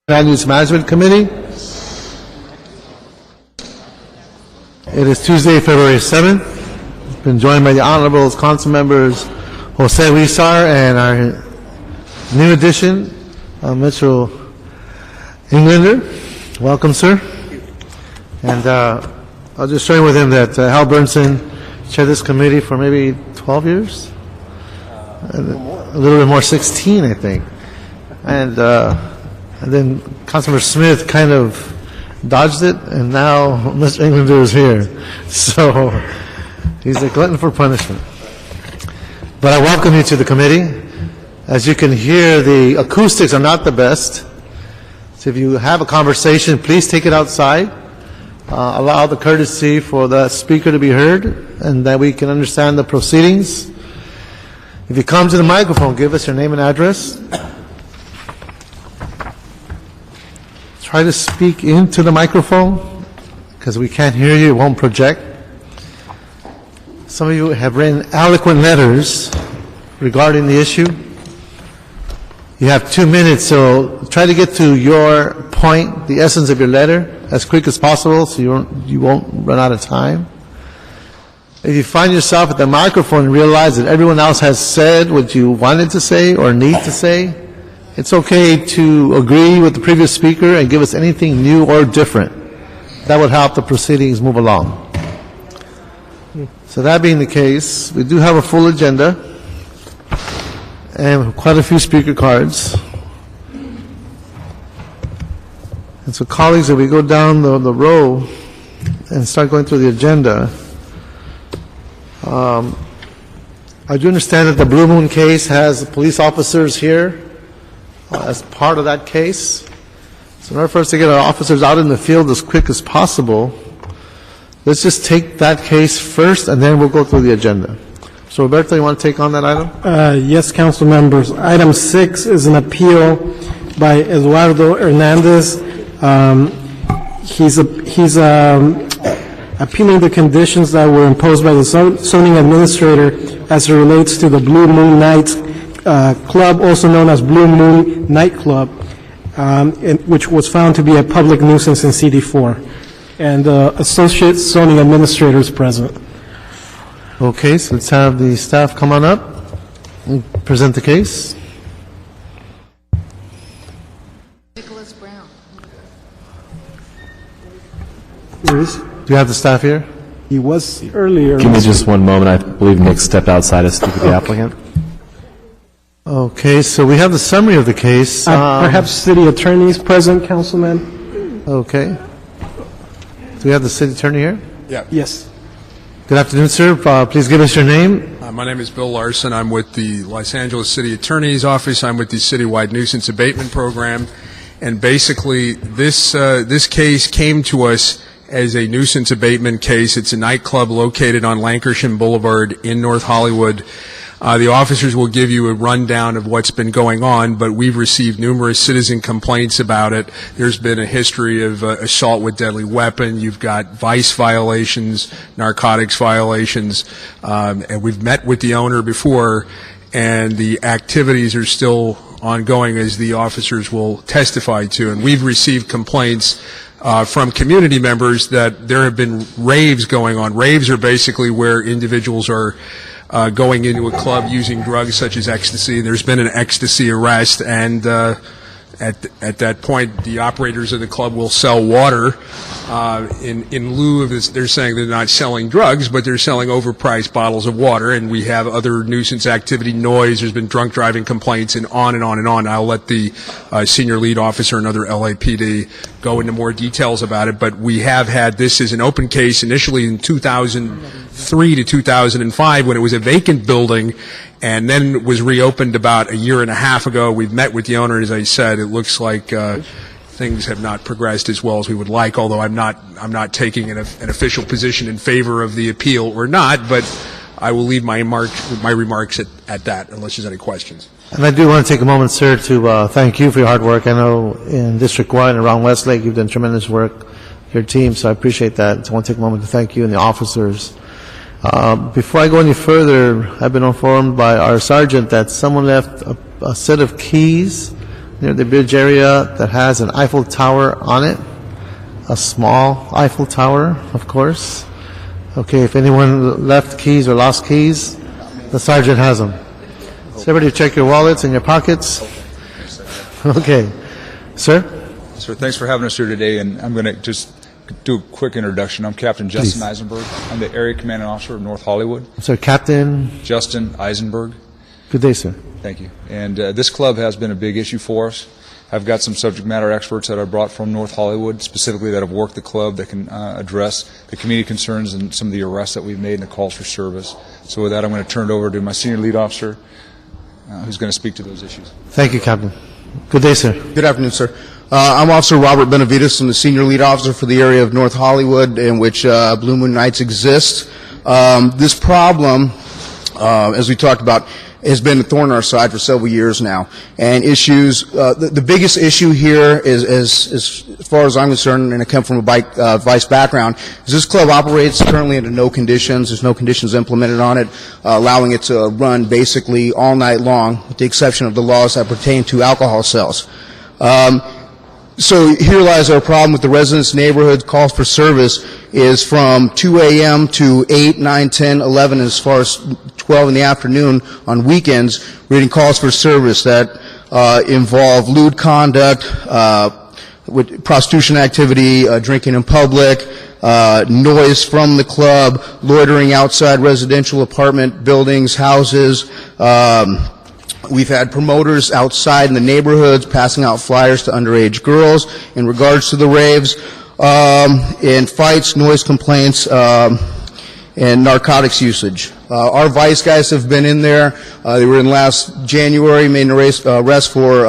Land Use Management Committee. It is Tuesday, February 7th. Been joined by the Honorable Council members Jose Huizar and our new addition, Mitchell Englander. Welcome, sir. And I'll just share with him that Hal Burnson chaired this committee for maybe 12 years? A little bit more, 16, I think. And then Councilmember Smith kind of dodged it, and now Mr. Englander is here. So he's a glutton for punishment. But I welcome you to the committee. As you can hear, the acoustics are not the best. So if you have a conversation, please take it outside. Allow the courtesy for the speaker to be heard and that we can understand the proceedings. If you come to the microphone, give us your name and address. Try to speak into the microphone because we can't hear you, it won't project. Some of you have written eloquent letters regarding the issue. You have 2 minutes, so try to get to your point, the essence of your letter, as quick as possible so you won't run out of time. If you find yourself at the microphone and realize that everyone else has said what you wanted to say or need to say, it's okay to agree with the previous speaker and give us anything new or different. That would help the proceedings move along. So that being the case, we do have a full agenda and quite a few speaker cards. And so colleagues, if we go down the row and start going through the agenda, I do understand that the Blue Moon case has police officers here as part of that case. So in order for us to get our officers out in the field as quick as possible, let's just take that case first and then we'll go through the agenda. So Roberto, you want to take on that item? Yes, council members. Item 6 is an appeal by Eduardo Hernandez. He's appealing the conditions that were imposed by the zoning administrator as it relates to the Blue Moon Nights Club, also known as Blue Moon Nightclub, which was found to be a public nuisance in CD4. And associate zoning administrator is present. Okay, so let's have the staff come on up and present the case. Nicholas Brown. Where is he? Do you have the staff here? He was earlier. Give me just one moment. I believe Nick stepped outside to speak with the applicant. Okay, so we have the summary of the case. Perhaps city attorney is present, councilman? Okay. Do we have the city attorney here? Yeah. Yes. Good afternoon, sir. Please give us your name. My name is Bill Larson. I'm with the Los Angeles City Attorney's Office. I'm with the Citywide Nuisance Abatement Program. And basically, this case came to us as a nuisance abatement case. It's a nightclub located on Lankershim Boulevard in North Hollywood. The officers will give you a rundown of what's been going on, but we've received numerous citizen complaints about it. There's been a history of assault with deadly weapon. You've got vice violations, narcotics violations, and we've met with the owner before, and the activities are still ongoing, as the officers will testify to. And we've received complaints from community members that there have been raves going on. Raves are basically where individuals are going into a club using drugs such as ecstasy. There's been an ecstasy arrest, and at that point, the operators of the club will sell water in lieu of this. They're saying they're not selling drugs, but they're selling overpriced bottles of water, and we have other nuisance activity, noise. There's been drunk driving complaints, and on and on and on. I'll let the senior lead officer and other LAPD go into more details about it, but we have had this as an open case initially in 2003 to 2005 when it was a vacant building, and then was reopened about a year and a half ago. We've met with the owner. As I said, it looks like things have not progressed as well as we would like, although I'm not taking an official position in favor of the appeal or not, but I will leave my remarks at that unless there's any questions. And I do want to take a moment, sir, to thank you for your hard work. I know in District 1 and around Westlake you've done tremendous work, your team, so I appreciate that. So I want to take a moment to thank you and the officers. Before I go any further, I've been informed by our sergeant that someone left a set of keys near the bridge area that has an Eiffel Tower on it. A small Eiffel Tower, of course. Okay, if anyone left keys or lost keys, the sergeant has them. So everybody check your wallets and your pockets. Okay. Sir? Sir, thanks for having us here today, and I'm going to just do a quick introduction. I'm Captain Justin Eisenberg. I'm the Area Commanding Officer of North Hollywood. Sir, Captain? Justin Eisenberg. Good day, sir. Thank you. And this club has been a big issue for us. I've got some subject matter experts that I brought from North Hollywood, specifically that have worked the club, that can address the community concerns and some of the arrests that we've made and the calls for service. So with that, I'm going to turn it over to my senior lead officer, who's going to speak to those issues. Thank you, Captain. Good day, sir. Good afternoon, sir. I'm Officer Robert Benavides. I'm the senior lead officer for the area of North Hollywood in which Blue Moon Nights exists. This problem, as we talked about, has been a thorn in our side for several years now. And issues, the biggest issue here is, as far as I'm concerned, and I come from a vice background, is this club operates currently under no conditions. There's no conditions implemented on it, allowing it to run basically all night long, with the exception of the laws that pertain to alcohol sales. So here lies our problem with the residents' neighborhood calls for service is from 2 a.m. to 8, 9, 10, 11, as far as 12 in the afternoon on weekends, reading calls for service that involve lewd conduct, with prostitution activity, drinking in public, noise from the club, loitering outside residential apartment buildings, houses. We've had promoters outside in the neighborhoods passing out flyers to underage girls in regards to the raves, and fights, noise complaints, and narcotics usage. Our vice guys have been in there. They were in last January, made an arrest for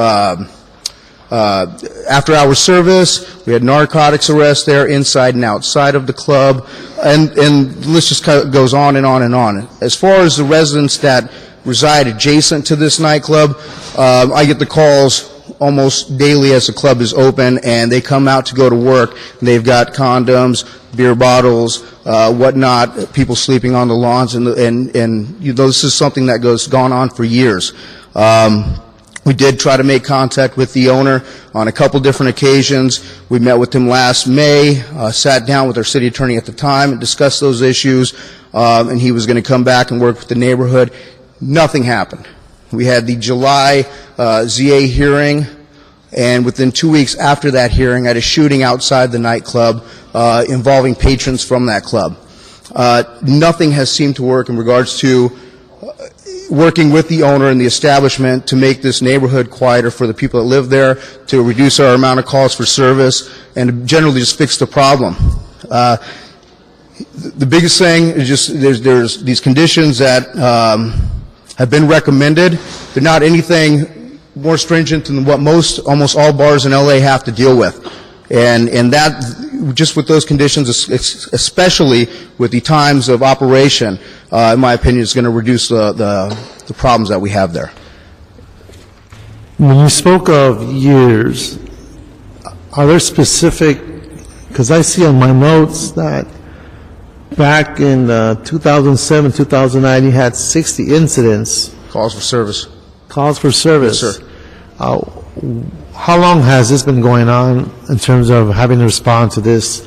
after-hours service. We had narcotics arrests there inside and outside of the club, and the list just kind of goes on and on and on. As far as the residents that reside adjacent to this nightclub, I get the calls almost daily as the club is open, and they come out to go to work. And they've got condoms, beer bottles, whatnot, people sleeping on the lawns, and you know, this is something that gone on for years. We did try to make contact with the owner on a couple different occasions. We met with him last May, sat down with our city attorney at the time and discussed those issues, and he was going to come back and work with the neighborhood. Nothing happened. We had the July ZA hearing, and within 2 weeks after that hearing, I had a shooting outside the nightclub involving patrons from that club. Nothing has seemed to work in regards to working with the owner and the establishment to make this neighborhood quieter for the people that live there, to reduce our amount of calls for service, and to generally just fix the problem. The biggest thing is just there's these conditions that have been recommended. They're not anything more stringent than what almost all bars in LA have to deal with. And that, just with those conditions, especially with the times of operation, in my opinion, is going to reduce the problems that we have there. When you spoke of years, are there specific, because I see on my notes that back in 2007, 2009, you had 60 incidents. Calls for service. Calls for service. Yes, sir. How long has this been going on in terms of having to respond to this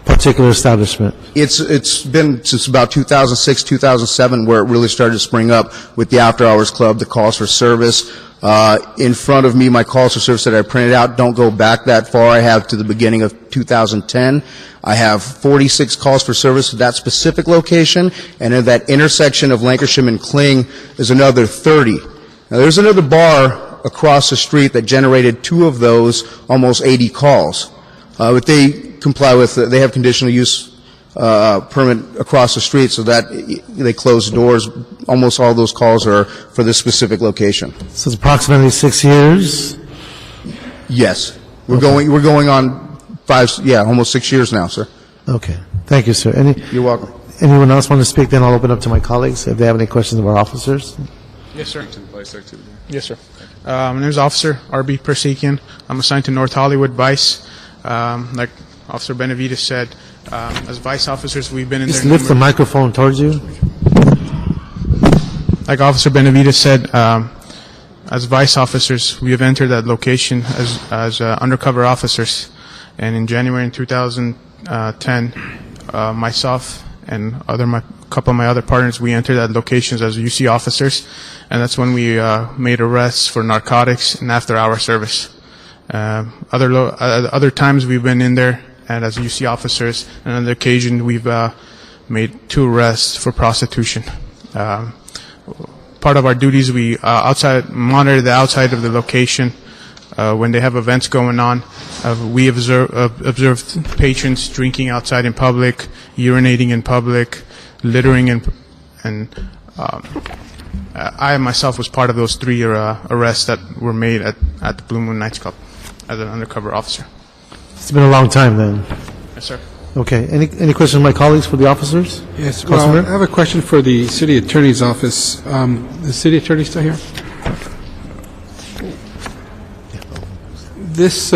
particular establishment? It's been since about 2006, 2007, where it really started to spring up with the After Hours Club, the calls for service. In front of me, my calls for service that I printed out don't go back that far. I have to the beginning of 2010. I have 46 calls for service at that specific location, and at that intersection of Lancashire and Kling is another 30. Now, there's another bar across the street that generated 2 of those, almost 80 calls. But they comply with, they have conditional use permit across the street, so that they close doors. Almost all those calls are for this specific location. So it's approximately 6 years? Yes. We're going on almost 6 years now, sir. Okay. Thank you, sir. You're welcome. Anyone else want to speak? Then I'll open up to my colleagues if they have any questions of our officers. Yes, sir. Yes, sir. My name is Officer R.B. Persekian. I'm assigned to North Hollywood Vice. Like Officer Benavides said, as vice officers, we've been in Just there. lift the microphone towards you. Like Officer Benavides said, as vice officers, we have entered that location as undercover officers. And in January in 2010, myself and a couple of my other partners, we entered that locations as UC officers, and that's when we made arrests for narcotics and after-hour service. Other times we've been in there and as UC officers, and on the occasion we've made 2 arrests for prostitution. Part of our duties, we monitor the outside of the location. When they have events going on, we observed patrons drinking outside in public, urinating in public, littering, and I myself was part of those 3 arrests that were made at the Blue Moon Nights Club as an undercover officer. It's been a long time then. Yes, sir. Okay. Any questions from my colleagues for the officers? Yes. Well, I have a question for the city attorney's office. The city attorney still here? This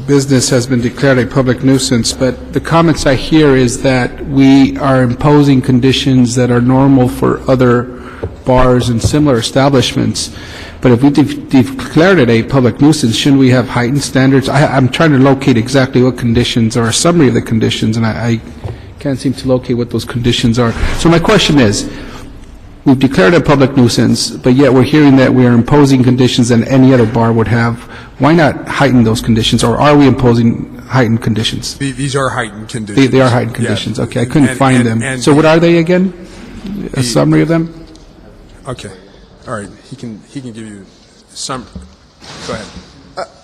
business has been declared a public nuisance, but the comments I hear is that we are imposing conditions that are normal for other bars and similar establishments. But if we declared it a public nuisance, shouldn't we have heightened standards? I'm trying to locate exactly what conditions, or a summary of the conditions, and I can't seem to locate what those conditions are. So my question is, we've declared a public nuisance, but yet we're hearing that we are imposing conditions that any other bar would have. Why not heighten those conditions, or are we imposing heightened conditions? These are heightened conditions. They are heightened conditions. Yeah. Okay, I couldn't find them. So what are they again? A summary of them? Okay. All right. He can give you some. Go ahead.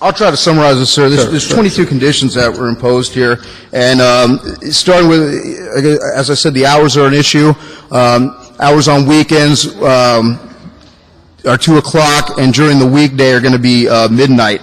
I'll try to summarize this, sir. There's 22 conditions that were imposed here, and starting with, as I said, the hours are an issue. Hours on weekends are 2 o'clock, and during the weekday are going to be midnight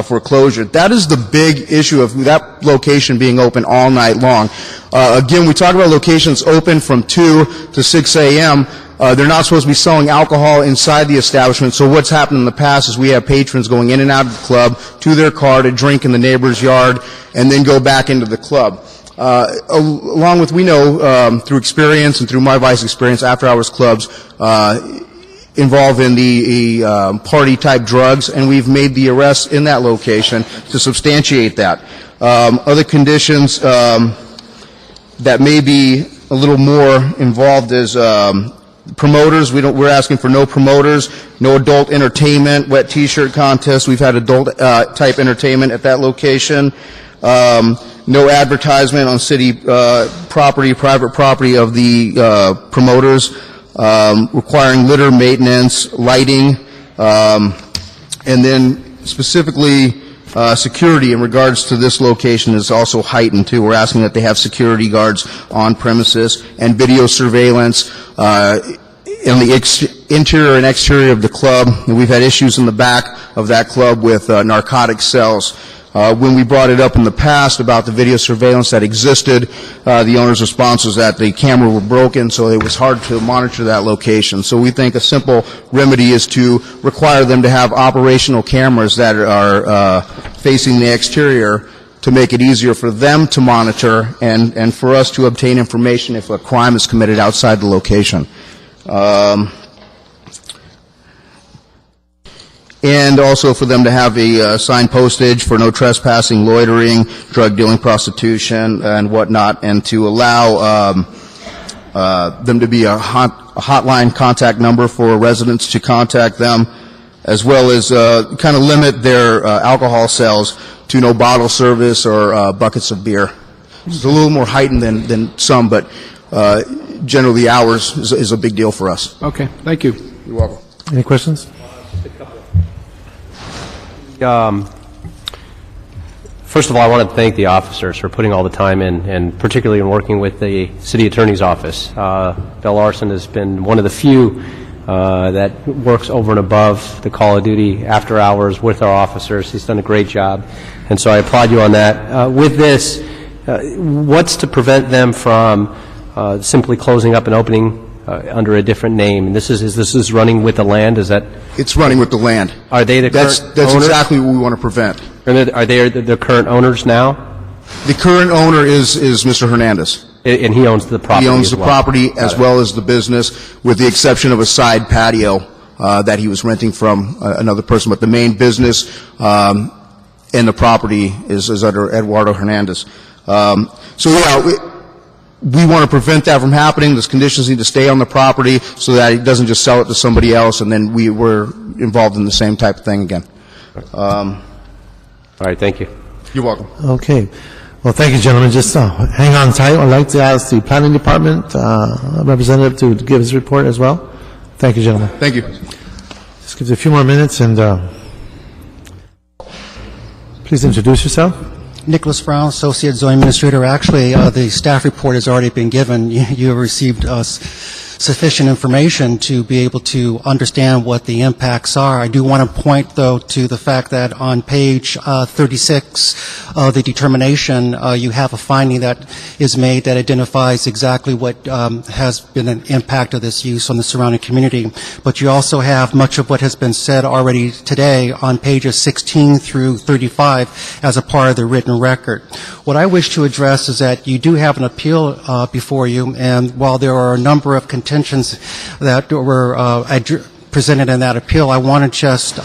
for closure. That is the big issue of that location being open all night long. Again, we talk about locations open from 2 to 6 a.m. They're not supposed to be selling alcohol inside the establishment, so what's happened in the past is we have patrons going in and out of the club to their car to drink in the neighbor's yard and then go back into the club. Along with, we know through experience and through my vice experience, after-hours clubs involve in the party-type drugs, and we've made the arrests in that location to substantiate that. Other conditions that may be a little more involved is promoters. We're asking for no promoters, no adult entertainment, wet T-shirt contests. We've had adult type entertainment at that location. No advertisement on city property, private property of the promoters. Requiring litter maintenance, lighting, and then specifically security in regards to this location is also heightened too. We're asking that they have security guards on premises and video surveillance in the interior and exterior of the club. And we've had issues in the back of that club with narcotic cells. When we brought it up in the past about the video surveillance that existed, the owner's response was that the camera were broken, so it was hard to monitor that location. So we think a simple remedy is to require them to have operational cameras that are facing the exterior to make it easier for them to monitor and for us to obtain information if a crime is committed outside the location. And also for them to have a sign postage for no trespassing, loitering, drug dealing, prostitution, and whatnot, and to allow them to be a hotline contact number for residents to contact them, as well as kind of limit their alcohol sales to no bottle service or buckets of beer. It's a little more heightened than some, but generally hours is a big deal for us. Okay, thank you. You're welcome. Any questions? First of all, I want to thank the officers for putting all the time in, and particularly in working with the city attorney's office. Bill Larson has been one of the few that works over and above the call of duty after hours with our officers. He's done a great job, and so I applaud you on that. With this, what's to prevent them from simply closing up and opening under a different name? And this is running with the land. Is that? It's running with the land. Are they the current owners? That's exactly what we want to prevent. Are they the current owners now? The current owner is Mr. Hernandez. And he owns the property He owns as the well. property Got as it. well as the business, with the exception of a side patio that he was renting from another person. But the main business and the property is under Eduardo Hernandez. So yeah, we want to prevent that from happening. Those conditions need to stay on the property so that he doesn't just sell it to somebody else, and then we're involved in the same type of thing again. All right, thank you. You're welcome. Okay. Well, thank you, gentlemen. Just hang on tight. I'd like to ask the planning department representative to give his report as well. Thank you, gentlemen. Thank you. Just give it a few more minutes, and please introduce yourself. Nicholas Brown, Associate Zoning Administrator. Actually, the staff report has already been given. You have received sufficient information to be able to understand what the impacts are. I do want to point, though, to the fact that on page 36 of the determination, you have a finding that is made that identifies exactly what has been an impact of this use on the surrounding community. But you also have much of what has been said already today on pages 16 through 35 as a part of the written record. What I wish to address is that you do have an appeal before you, and while there are a number of contentions that were presented in that appeal, I want to just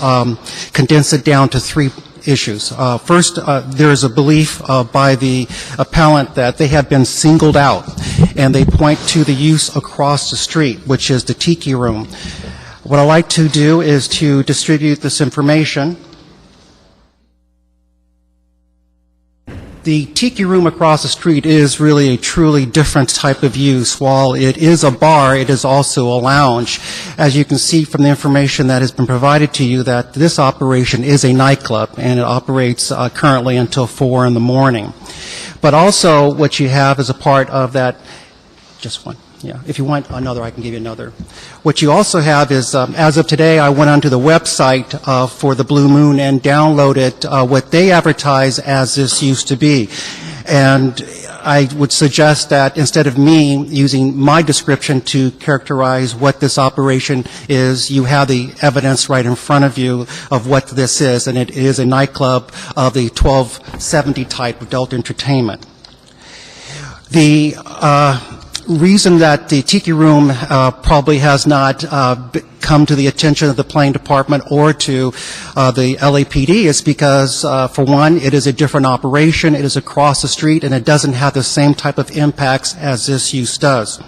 condense it down to three issues. First, there is a belief by the appellant that they have been singled out, and they point to the use across the street, which is the Tiki Room. What I'd like to do is to distribute this information. The Tiki Room across the street is really a truly different type of use. While it is a bar, it is also a lounge. As you can see from the information that has been provided to you, that this operation is a nightclub, and it operates currently until 4 in the morning. But also what you have as a part of that, just one. Yeah, if you want another, I can give you another. What you also have is, as of today, I went onto the website for the Blue Moon and downloaded what they advertise as this used to be. And I would suggest that instead of me using my description to characterize what this operation is, you have the evidence right in front of you of what this is, and it is a nightclub of the 1270 type adult entertainment. The reason that the Tiki Room probably has not come to the attention of the planning department or to the LAPD is because, for one, it is a different operation, it is across the street, and it doesn't have the same type of impacts as this use does.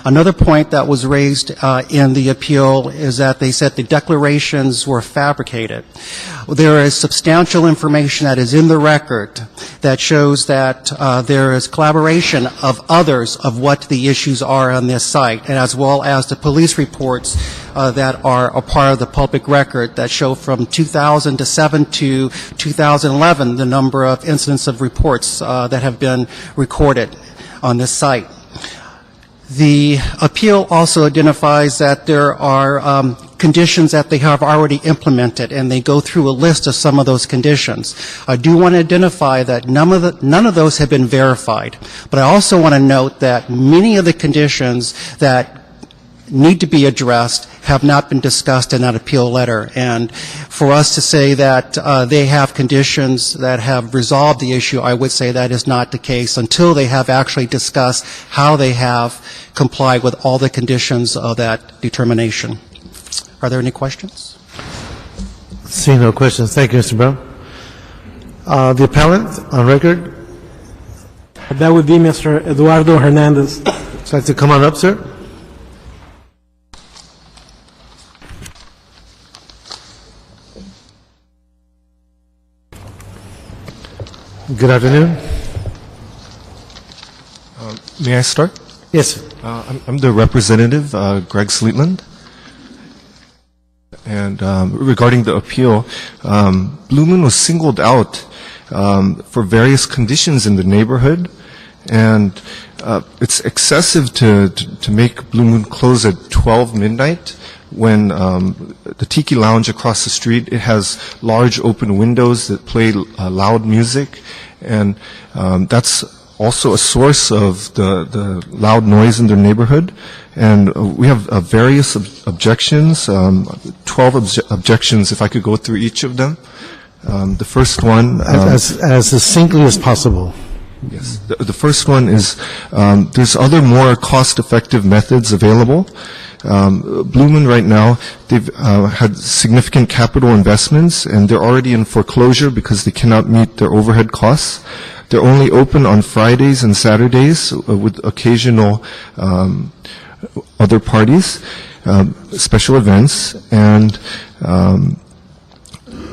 Another point that was raised in the appeal is that they said the declarations were fabricated. There is substantial information that is in the record that shows that there is collaboration of others of what the issues are on this site, and as well as the police reports that are a part of the public record that show from 2007 to 2011 the number of incidents of reports that have been recorded on this site. The appeal also identifies that there are conditions that they have already implemented, and they go through a list of some of those conditions. I do want to identify that none of those have been verified, but I also want to note that many of the conditions that need to be addressed have not been discussed in that appeal letter. And for us to say that they have conditions that have resolved the issue, I would say that is not the case until they have actually discussed how they have complied with all the conditions of that determination. Are there any questions? Seeing no questions. Thank you, Mr. Brown. The appellant on record. That would be Mr. Eduardo Hernandez. Would you like to come on up, sir? Good afternoon. May I start? Yes. I'm the representative, Greg Sleetland. And regarding the appeal, Blue Moon was singled out for various conditions in the neighborhood, and it's excessive to make Blue Moon close at 12 midnight when the Tiki Lounge across the street, it has large open windows that play loud music, and that's also a source of the loud noise in their neighborhood. And we have various objections, 12 objections, if I could go through each of them. The first one... as succinctly as possible. Yes. The first one is there's other more cost-effective methods available. Blue Moon right now, they've had significant capital investments, and they're already in foreclosure because they cannot meet their overhead costs. They're only open on Fridays and Saturdays with occasional other parties, special events, and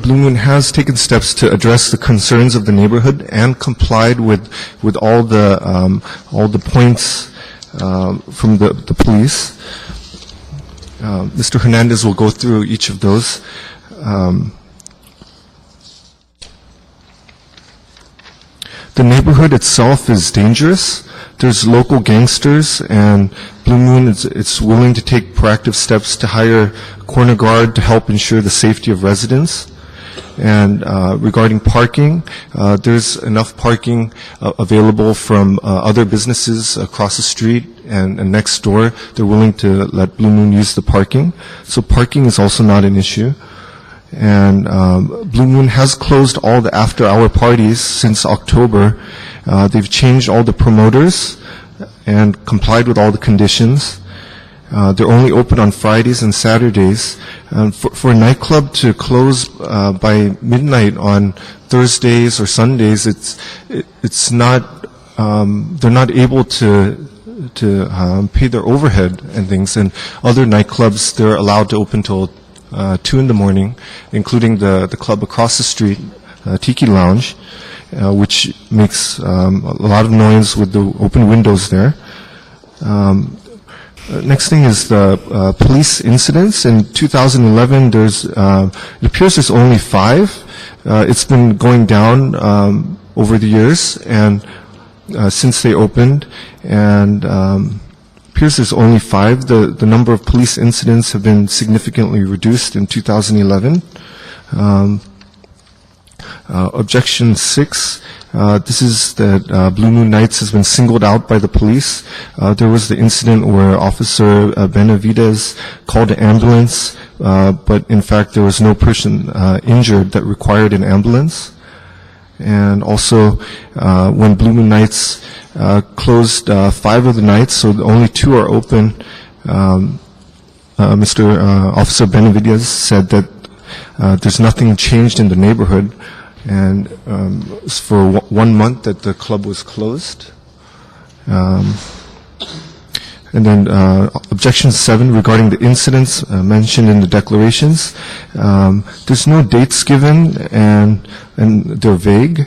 Blue Moon has taken steps to address the concerns of the neighborhood and complied with all the points from the police. Mr. Hernandez will go through each of those. The neighborhood itself is dangerous. There's local gangsters, and Blue Moon it's willing to take proactive steps to hire corner guard to help ensure the safety of residents. And regarding parking, there's enough parking available from other businesses across the street and next door. They're willing to let Blue Moon use the parking. So parking is also not an issue. And Blue Moon has closed all the after-hour parties since October. They've changed all the promoters and complied with all the conditions. They're only open on Fridays and Saturdays. For a nightclub to close by midnight on Thursdays or Sundays, it's not. They're not able to pay their overhead and things. And other nightclubs, they're allowed to open till 2 in the morning, including the club across the street, Tiki Lounge, which makes a lot of noise with the open windows there. Next thing is the police incidents. In 2011, it appears there's only 5. It's been going down over the years, and since they opened, and appears there's only 5. The number of police incidents have been significantly reduced in 2011. Objection 6. This is that Blue Moon Nights has been singled out by the police. There was the incident where Officer Benavidez called an ambulance, but in fact there was no person injured that required an ambulance. And also, when Blue Moon Nights closed 5 of the nights, so only 2 are open, Officer Benavidez said that there's nothing changed in the neighborhood. And it's for 1 month that the club was closed. And then objection 7 regarding the incidents mentioned in the declarations. There's no dates given, and they're vague.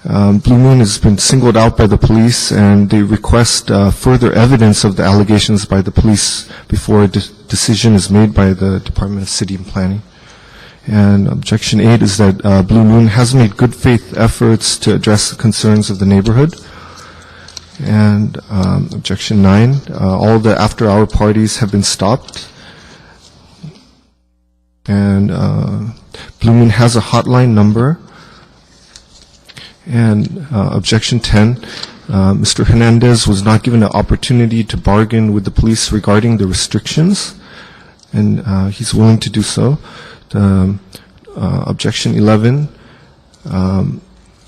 Blue Moon has been singled out by the police, and they request further evidence of the allegations by the police before a decision is made by the Department of City and Planning. And objection 8 is that Blue Moon has made good faith efforts to address the concerns of the neighborhood. And objection 9, all the after-hour parties have been stopped. And Blue Moon has a hotline number. And objection 10, Mr. Hernandez was not given an opportunity to bargain with the police regarding the restrictions, and he's willing to do so. Objection 11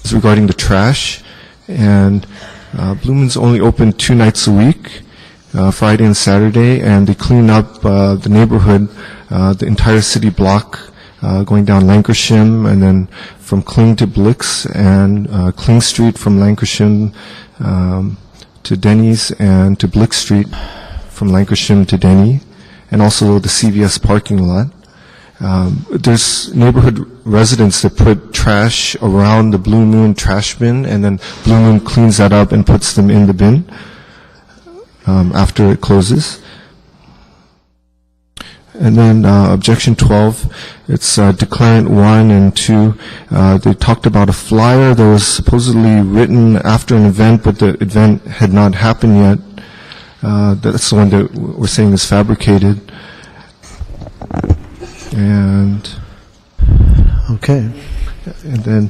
is regarding the trash, and Blue Moon's only open 2 nights a week, Friday and Saturday, and they clean up the neighborhood, the entire city block, going down Lancashire, and then from Kling to Blix, and Kling Street from Lancashire to Denny's, and to Blix Street from Lancashire to Denny, and also the CVS parking lot. There's neighborhood residents that put trash around the Blue Moon trash bin, and then Blue Moon cleans that up and puts them in the bin after it closes. And then objection 12, it's declarant 1 and 2. They talked about a flyer that was supposedly written after an event, but the event had not happened yet. That's the one that we're saying is fabricated. And okay. And then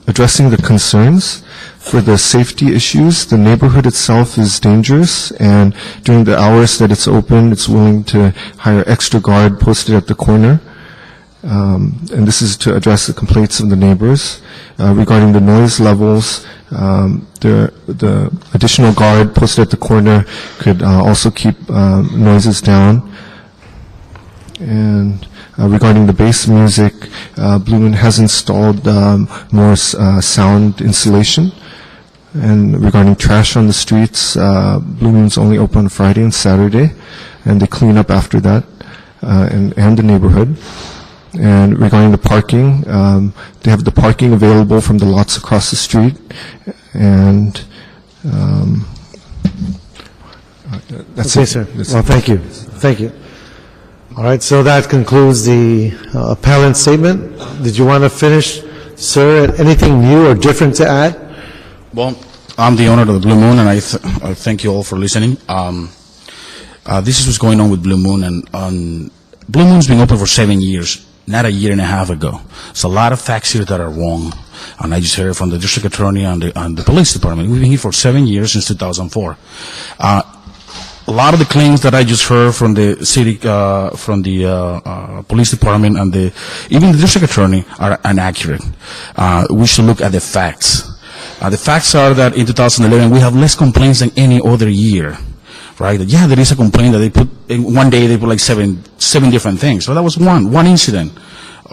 addressing the concerns for the safety issues. The neighborhood itself is dangerous, and during the hours that it's open, it's willing to hire extra guard posted at the corner. and this is to address the complaints of the neighbors regarding the noise levels. The additional guard posted at the corner could also keep noises down. And regarding the bass music, Blue Moon has installed more sound insulation. And regarding trash on the streets, Blue Moon's only open Friday and Saturday, and they clean up after that, and the neighborhood. And regarding the parking, they have the parking available from the lots across the street, and that's Okay, it. sir. That's Well, it. thank you. Thank you. All right, so that concludes the appellant statement. Did you want to finish, sir? Anything new or different to add? Well, I'm the owner of the Blue Moon, and I thank you all for listening. This is what's going on with Blue Moon, and Blue Moon's been open for 7 years, not a year and a half ago. So a lot of facts here that are wrong, and I just heard it from the district attorney and the police department. We've been here for 7 years, since 2004. A lot of the claims that I just heard from the city, from the police department and even the district attorney are inaccurate. We should look at the facts. The facts are that in 2011 we have less complaints than any other year, right? Yeah, there is a complaint that they put in one day. They put like seven different things. So that was one incident.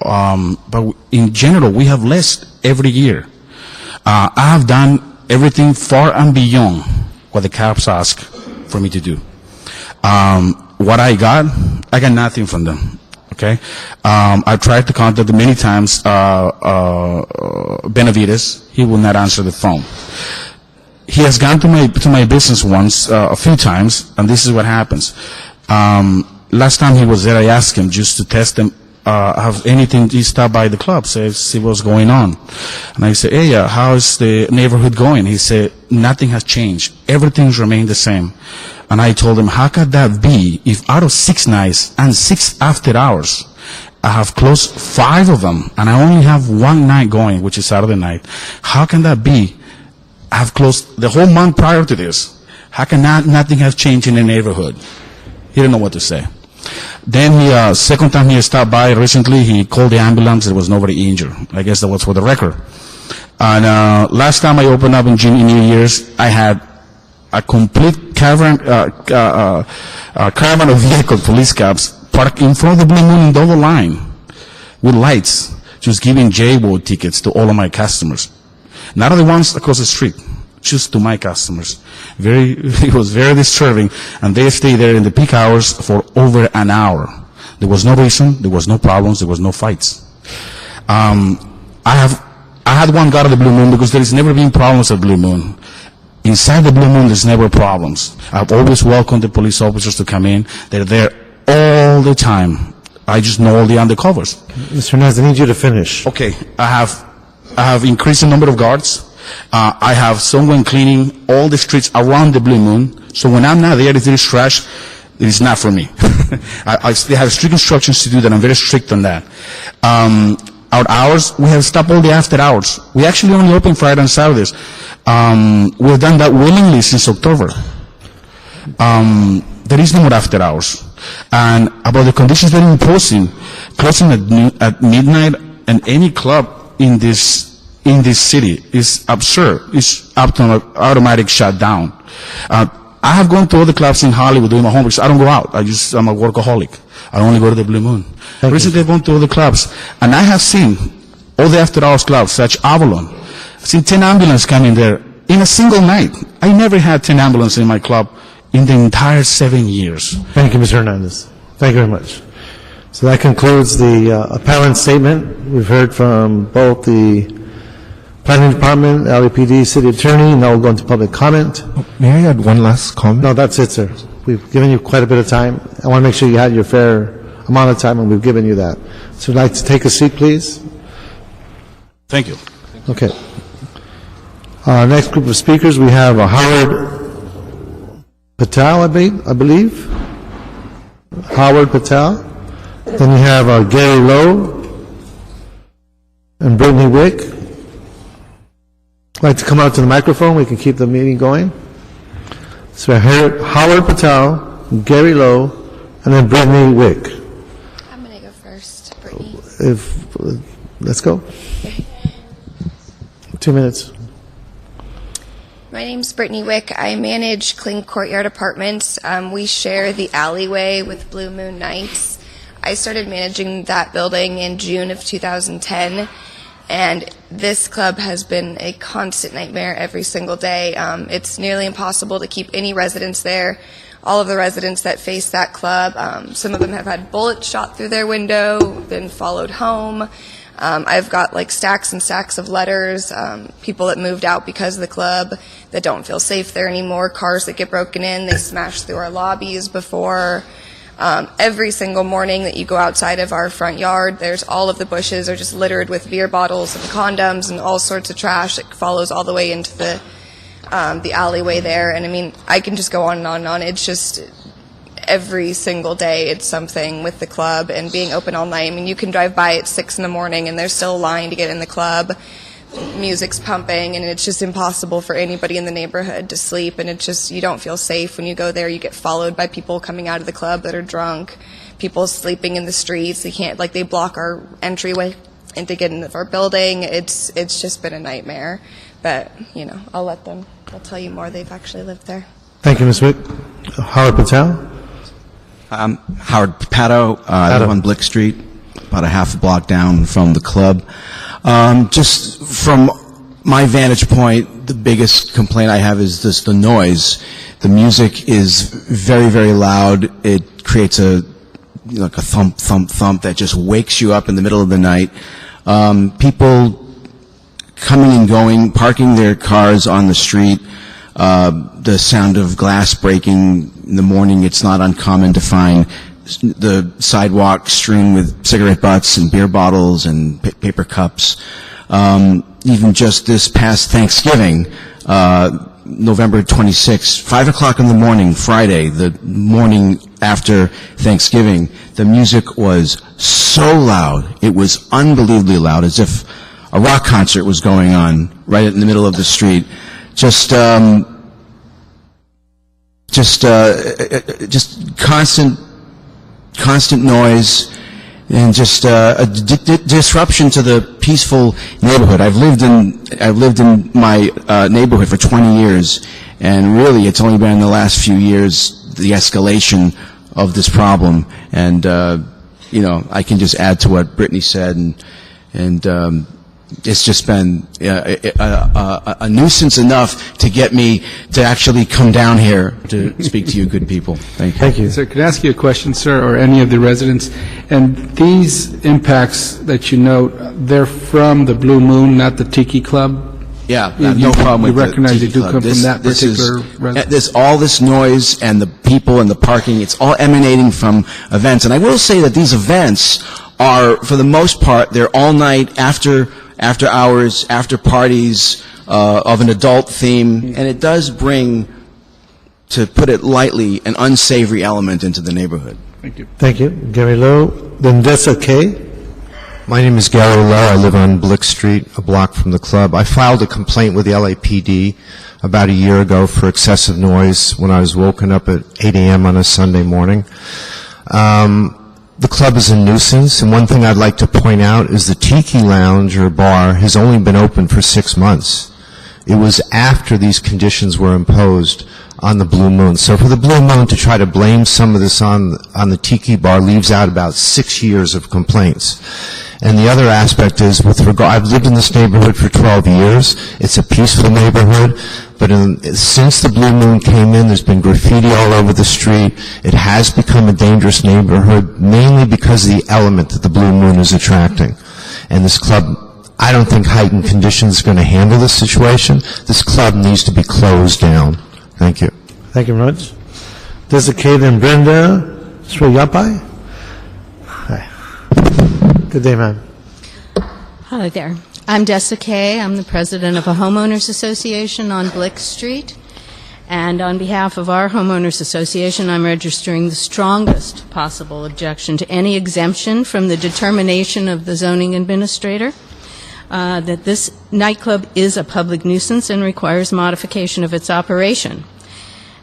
But in general, we have less every year. I have done everything far and beyond what the cops ask for me to do. What I got nothing from them. Okay, I tried to contact them many times. Benavides, he will not answer the phone. He has gone to my business once, a few times, and this is what happens. Last time he was there, I asked him just to test him. Have anything? He stopped by the club, see what's going on. And I said, hey, how is the neighborhood going? He said, nothing has changed. Everything's remained the same. And I told him, how could that be if out of 6 nights and 6 after hours, I have closed 5 of them, and I only have 1 night going, which is Saturday night. How can that be? I have closed the whole month prior to this. How can nothing has changed in the neighborhood? He didn't know what to say. Then second time he stopped by recently, he called the ambulance. There was nobody injured. I guess that was for the record. And last time I opened up in New Year's, I had a complete caravan of vehicle police cops parked in front of the Blue Moon in double line with lights, just giving J-Boat tickets to all of my customers. Not the ones across the street, just to my customers. It was very disturbing, and they stayed there in the peak hours for over an hour. There was no reason, there was no problems, there was no fights. I had one guard at the Blue Moon because there has never been problems at Blue Moon. Inside the Blue Moon, there's never problems. I've always welcomed the police officers to come in. They're there all the time. I just know all the undercovers. Mr. Hernandez, I need you to finish. Okay, I have increased the number of guards. I have someone cleaning all the streets around the Blue Moon. So when I'm not there, if there is trash, it is not for me. They have strict instructions to do that. I'm very strict on that. Our hours, we have stopped all the after hours. We actually only open Friday and Saturdays. We've done that willingly since October. There is no more after hours. And about the conditions they're imposing, closing at midnight and any club in this city is absurd. It's up to an automatic shutdown. I have gone to other clubs in Hollywood doing my homework. So I don't go out. I'm a workaholic. I only go to the Blue Moon. Recently I've gone to other clubs, and I have seen all the after-hours clubs, such Avalon. I've seen 10 ambulances come in there in a single night. I never had 10 ambulances in my club in the entire 7 years. Thank you, Mr. Hernandez. Thank you very much. So that concludes the appellant statement. We've heard from both the Planning Department, LAPD, City Attorney. Now we'll go into public comment. May I add one last comment? No, that's it, sir. We've given you quite a bit of time. I want to make sure you had your fair amount of time, and we've given you that. So I'd like to take a seat, please. Thank you. Okay. Next group of speakers, we have Howard Patel, I believe. Howard Patel. Then we have Gary Lowe and Brittany Wick. I'd like to come out to the microphone. We can keep the meeting going. So I heard Howard Patel, Gary Lowe, and then Brittany Wick. I'm going to go first, Brittany. Let's go. 2 minutes. My name's Brittany Wick. I manage Cling Courtyard Apartments. We share the alleyway with Blue Moon Nights. I started managing that building in June of 2010, and this club has been a constant nightmare every single day. It's nearly impossible to keep any residents there. All of the residents that face that club, some of them have had bullets shot through their window, been followed home. I've got like stacks and stacks of letters, people that moved out because of the club that don't feel safe there anymore, cars that get broken in, they smash through our lobbies before. Every single morning that you go outside of our front yard, there's all of the bushes are just littered with beer bottles and condoms and all sorts of trash that follows all the way into the alleyway there. And I mean, I can just go on and on and on. It's just every single day it's something with the club and being open all night. I mean, you can drive by at 6 in the morning and there's still a line to get in the club. Music's pumping and it's just impossible for anybody in the neighborhood to sleep, and it's just, you don't feel safe when you go there. You get followed by people coming out of the club that are drunk, people sleeping in the streets. They can't, like, they block our entryway and to get into our building. It's just been a nightmare, but you know, I'll tell you more. They've actually lived there. Thank you, Ms. Wick. Howard Patel. I'm Howard Pato. I live on Blick Street, about a half a block down from the club. Just from my vantage point, the biggest complaint I have is just the noise. The music is very, very loud. It creates a thump, thump, thump that just wakes you up in the middle of the night. People coming and going, parking their cars on the street. The sound of glass breaking in the morning, it's not uncommon to find the sidewalk strewn with cigarette butts and beer bottles and paper cups. Even just this past Thanksgiving, November 26th, 5 o'clock in the morning, Friday, the morning after Thanksgiving, the music was so loud. It was unbelievably loud, as if a rock concert was going on right in the middle of the street. Just constant noise, and just a disruption to the peaceful neighborhood. I've lived in my neighborhood for 20 years, and really, it's only been in the last few years the escalation of this problem. And I can just add to what Brittany said, and it's just been a nuisance enough to get me to actually come down here to speak to you good people. Thank you. Thank you. Sir, could I ask you a question, sir, or any of the residents? And these impacts that you note, they're from the Blue Moon, not the Tiki Club? Yeah, no problem with you recognize the they do come from that particular residence? All this noise and the people and the parking, it's all emanating from events. And I will say that these events are, for the most part, they're all night, after hours, after parties of an adult theme, and it does bring, to put it lightly, an unsavory element into the neighborhood. Thank you. Thank you. Gary Lowe. Then Dessa K. My name is Gary Lowe. I live on Blick Street, a block from the club. I filed a complaint with the LAPD about a year ago for excessive noise when I was woken up at 8 a.m. on a Sunday morning. The club is a nuisance, and one thing I'd like to point out is the Tiki Lounge or bar has only been open for 6 months. It was after these conditions were imposed on the Blue Moon. So for the Blue Moon to try to blame some of this on the Tiki bar leaves out about 6 years of complaints. And the other aspect is, I've lived in this neighborhood for 12 years. It's a peaceful neighborhood, but since the Blue Moon came in, there's been graffiti all over the street. It has become a dangerous neighborhood, mainly because of the element that the Blue Moon is attracting. And this club, I don't think heightened conditions are going to handle this situation. This club needs to be closed down. Thank you. Thank you very much. Dessa K. Then Brenda Swayapai. Hi. Good day, ma'am. Hello there. I'm Dessa Kay. I'm the president of a homeowners association on Blick Street. And on behalf of our homeowners association, I'm registering the strongest possible objection to any exemption from the determination of the zoning administrator that this nightclub is a public nuisance and requires modification of its operation.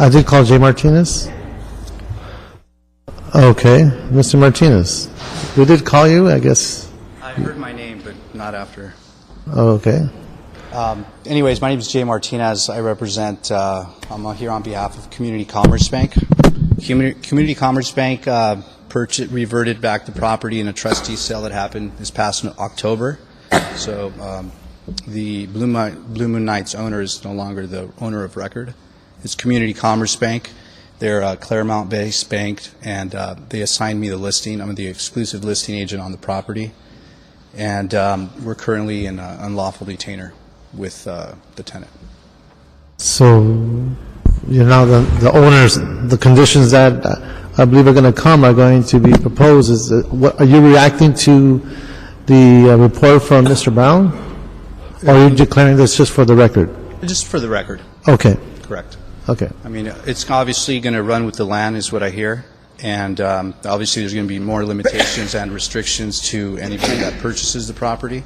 I did call Jay Martinez. Okay, Mr. Martinez. We did call you, I guess. I heard my name, but not after. Oh, okay. Anyways, my name is Jay Martinez. I represent, I'm here on behalf of Community Commerce Bank. Community Commerce Bank reverted back the property in a trustee sale that happened this past October. So the Blue Moon Knights owner is no longer the owner of record. It's Community Commerce Bank. They're a Claremont-based bank, and they assigned me the listing. I'm the exclusive listing agent on the property, and we're currently in unlawful detainer with the tenant. So you're now the owners. The conditions that I believe are going to come are going to be proposed. Are you reacting to the report from Mr. Brown, or are you declaring this just for the record? Just for the record. Okay. Correct. Okay. I mean, it's obviously going to run with the land, is what I hear, and obviously there's going to be more limitations and restrictions to anybody that purchases the property,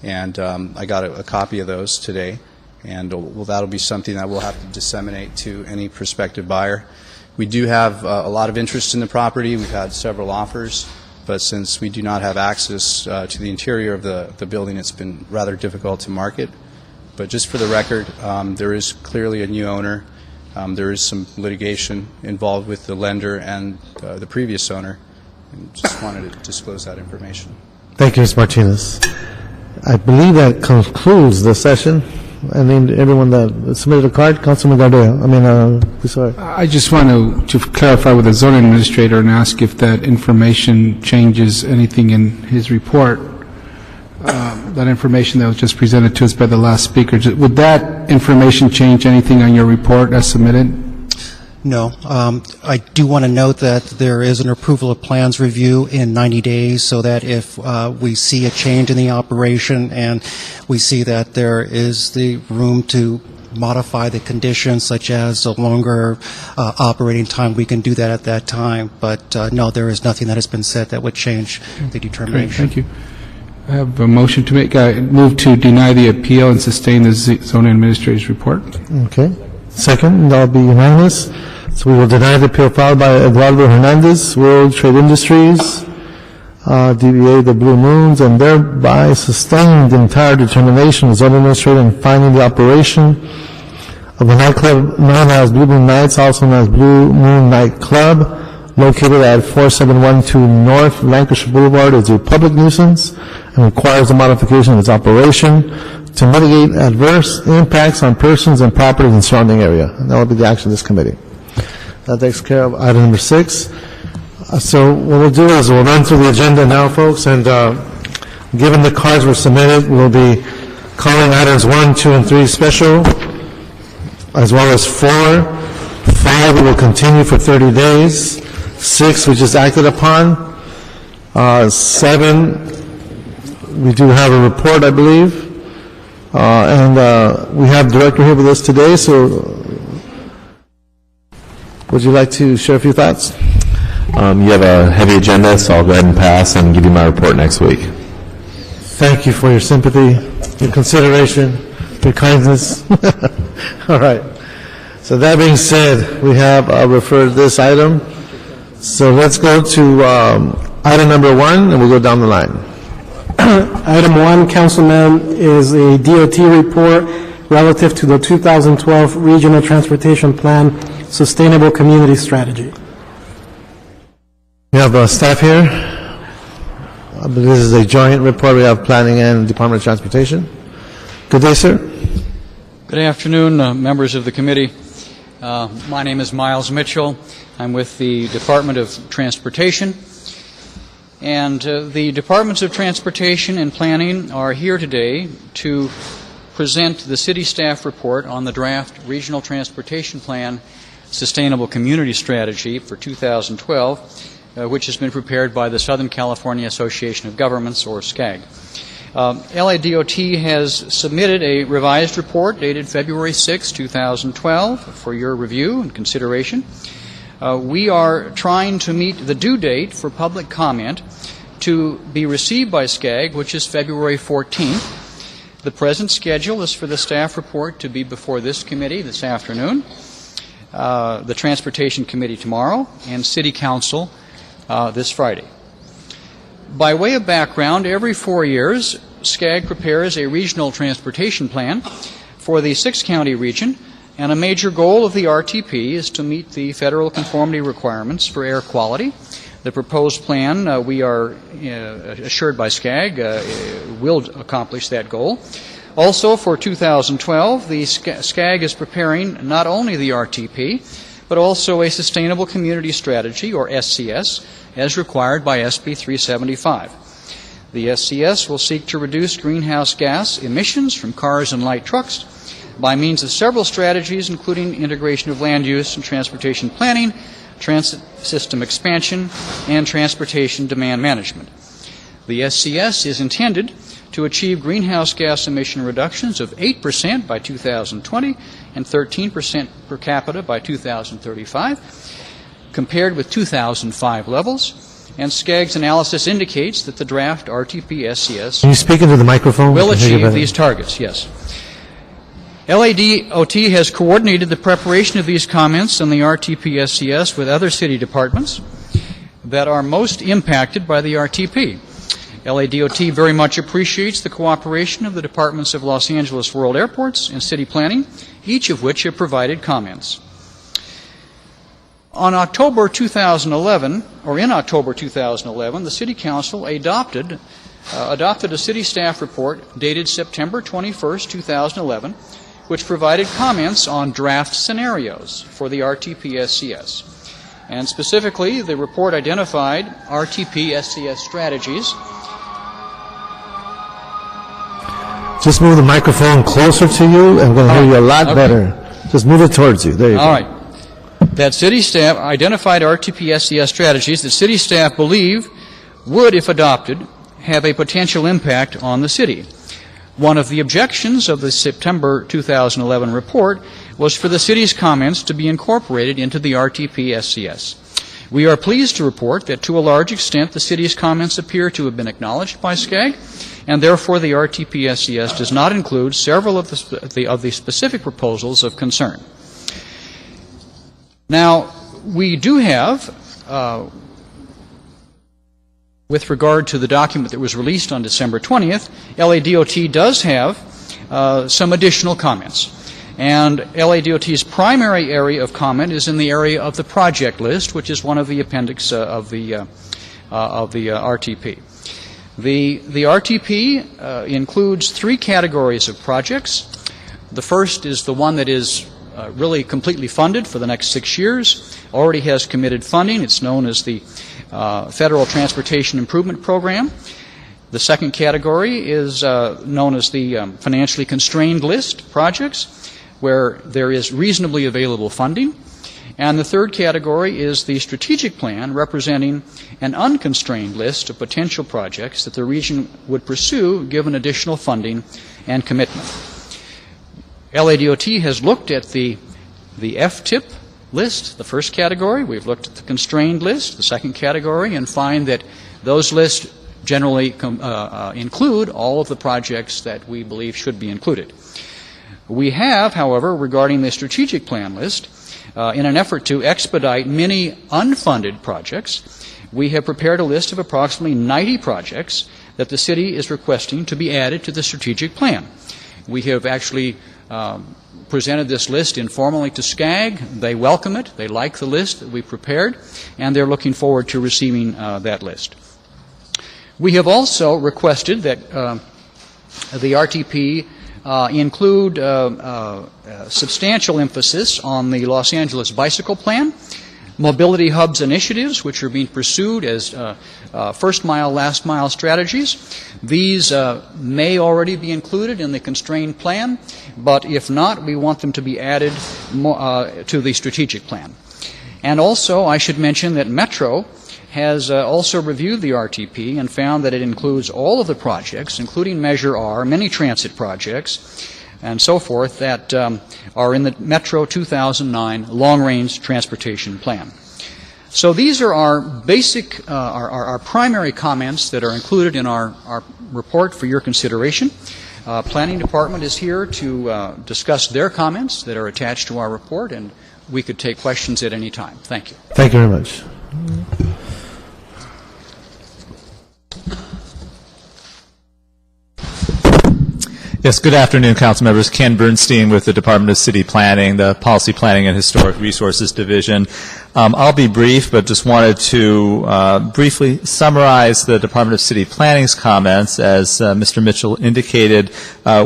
and I got a copy of those today, and that'll be something that we'll have to disseminate to any prospective buyer. We do have a lot of interest in the property. We've had several offers, but since we do not have access to the interior of the building, it's been rather difficult to market. But just for the record, there is clearly a new owner. There is some litigation involved with the lender and the previous owner, and just wanted to disclose that information. Thank you, Mr. Martinez. I believe that concludes the session. I named everyone that submitted a card. Councilman Gardea. Sorry. I just want to clarify with the zoning administrator and ask if that information changes anything in his report. That information that was just presented to us by the last speaker, would that information change anything on your report as submitted? No. I do want to note that there is an approval of plans review in 90 days, so that if we see a change in the operation and we see that there is the room to modify the conditions, such as a longer operating time, we can do that at that time. But no, there is nothing that has been said that would change the determination. Great, thank you. I have a motion to move to deny the appeal and sustain the zoning administrator's report. Okay. Second, that'll be unanimous. So we will deny the appeal filed by Eduardo Hernandez, World Trade Industries, DBA The Blue Moons, and thereby sustain the entire determination of the zoning administrator in finding the operation of a nightclub known as Blue Moon Nights, also known as Blue Moon Night Club, located at 4712 North Lancashire Boulevard, is a public nuisance and requires a modification of its operation to mitigate adverse impacts on persons and properties in the surrounding area. And that will be the action of this committee. That takes care of item number 6. So what we'll do is we'll run through the agenda now, folks, and given the cards were submitted, we'll be calling items 1, 2, and 3 special, as well as 4. 5, we will continue for 30 days. 6, we just acted upon. 7, we do have a report, I believe. And we have director here with us today, so would you like to share a few thoughts? You have a heavy agenda, so I'll go ahead and pass and give you my report next week. Thank you for your sympathy, your consideration, your kindness. All right. So that being said, we have referred this item. So let's go to item number 1, and we'll go down the line. Item 1, Councilman, is a DOT report relative to the 2012 Regional Transportation Plan Sustainable Community Strategy. We have staff here. This is a joint report. We have Planning and Department of Transportation. Good day, sir. Good afternoon, members of the committee. My name is Miles Mitchell. I'm with the Department of Transportation. And the Departments of Transportation and Planning are here today to present the city staff report on the draft Regional Transportation Plan Sustainable Community Strategy for 2012, which has been prepared by the Southern California Association of Governments, or SCAG. LADOT has submitted a revised report dated February 6, 2012 for your review and consideration. We are trying to meet the due date for public comment to be received by SCAG, which is February 14th. The present schedule is for the staff report to be before this committee this afternoon. the Transportation Committee tomorrow, and City Council this Friday. By way of background, every 4 years, SCAG prepares a regional transportation plan for the six-county region, and a major goal of the RTP is to meet the federal conformity requirements for air quality. The proposed plan, we are assured by SCAG, will accomplish that goal. Also, for 2012, the SCAG is preparing not only the RTP, but also a Sustainable Community Strategy, or SCS, as required by SB 375. The SCS will seek to reduce greenhouse gas emissions from cars and light trucks by means of several strategies, including integration of land use and transportation planning, transit system expansion, and transportation demand management. The SCS is intended to achieve greenhouse gas emission reductions of 8% by 2020 and 13% per capita by 2035, compared with 2005 levels. And SCAG's analysis indicates that the draft RTP SCS Can you speak into the microphone? will achieve these targets, yes. LADOT has coordinated the preparation of these comments on the RTP SCS with other city departments that are most impacted by the RTP. LADOT very much appreciates the cooperation of the departments of Los Angeles World Airports and City Planning, each of which have provided comments. In October 2011, the City Council adopted a city staff report dated September 21st, 2011, which provided comments on draft scenarios for the RTP SCS. And specifically, the report identified RTP SCS strategies. Just move the microphone closer to you, and we're going to hear you a lot better. Just move it towards you. There you go. All right. That city staff identified RTP SCS strategies that city staff believe would, if adopted, have a potential impact on the city. One of the objections of the September 2011 report was for the city's comments to be incorporated into the RTP SCS. We are pleased to report that to a large extent the city's comments appear to have been acknowledged by SCAG, and therefore the RTP SCS does not include several of the specific proposals of concern. Now, we do have, with regard to the document that was released on December 20th, LADOT does have some additional comments. And LADOT's primary area of comment is in the area of the project list, which is one of the appendix of the RTP. The RTP includes three categories of projects. The first is the one that is really completely funded for the next 6 years, already has committed funding. It's known as the Federal Transportation Improvement Program. The second category is known as the financially constrained list projects, where there is reasonably available funding. And the third category is the strategic plan, representing an unconstrained list of potential projects that the region would pursue given additional funding and commitment. LADOT has looked at the FTIP list, the first category. We've looked at the constrained list, the second category, and find that those lists generally include all of the projects that we believe should be included. We have, however, regarding the strategic plan list, in an effort to expedite many unfunded projects, we have prepared a list of approximately 90 projects that the city is requesting to be added to the strategic plan. We have actually presented this list informally to SCAG. They welcome it. They like the list that we prepared, and they're looking forward to receiving that list. We have also requested that the RTP include substantial emphasis on the Los Angeles Bicycle Plan, mobility hubs initiatives, which are being pursued as first mile, last mile strategies. These may already be included in the constrained plan, but if not, we want them to be added to the strategic plan. And also, I should mention that Metro has also reviewed the RTP and found that it includes all of the projects, including Measure R, many transit projects, and so forth, that are in the Metro 2009 Long-Range Transportation Plan. So these are our basic, our primary comments that are included in our report for your consideration. Planning Department is here to discuss their comments that are attached to our report, and we could take questions at any time. Thank you. Thank you very much. Yes, good afternoon, council members. Ken Bernstein with the Department of City Planning, the Policy Planning and Historic Resources Division. I'll be brief, but just wanted to briefly summarize the Department of City Planning's comments. As Mr. Mitchell indicated,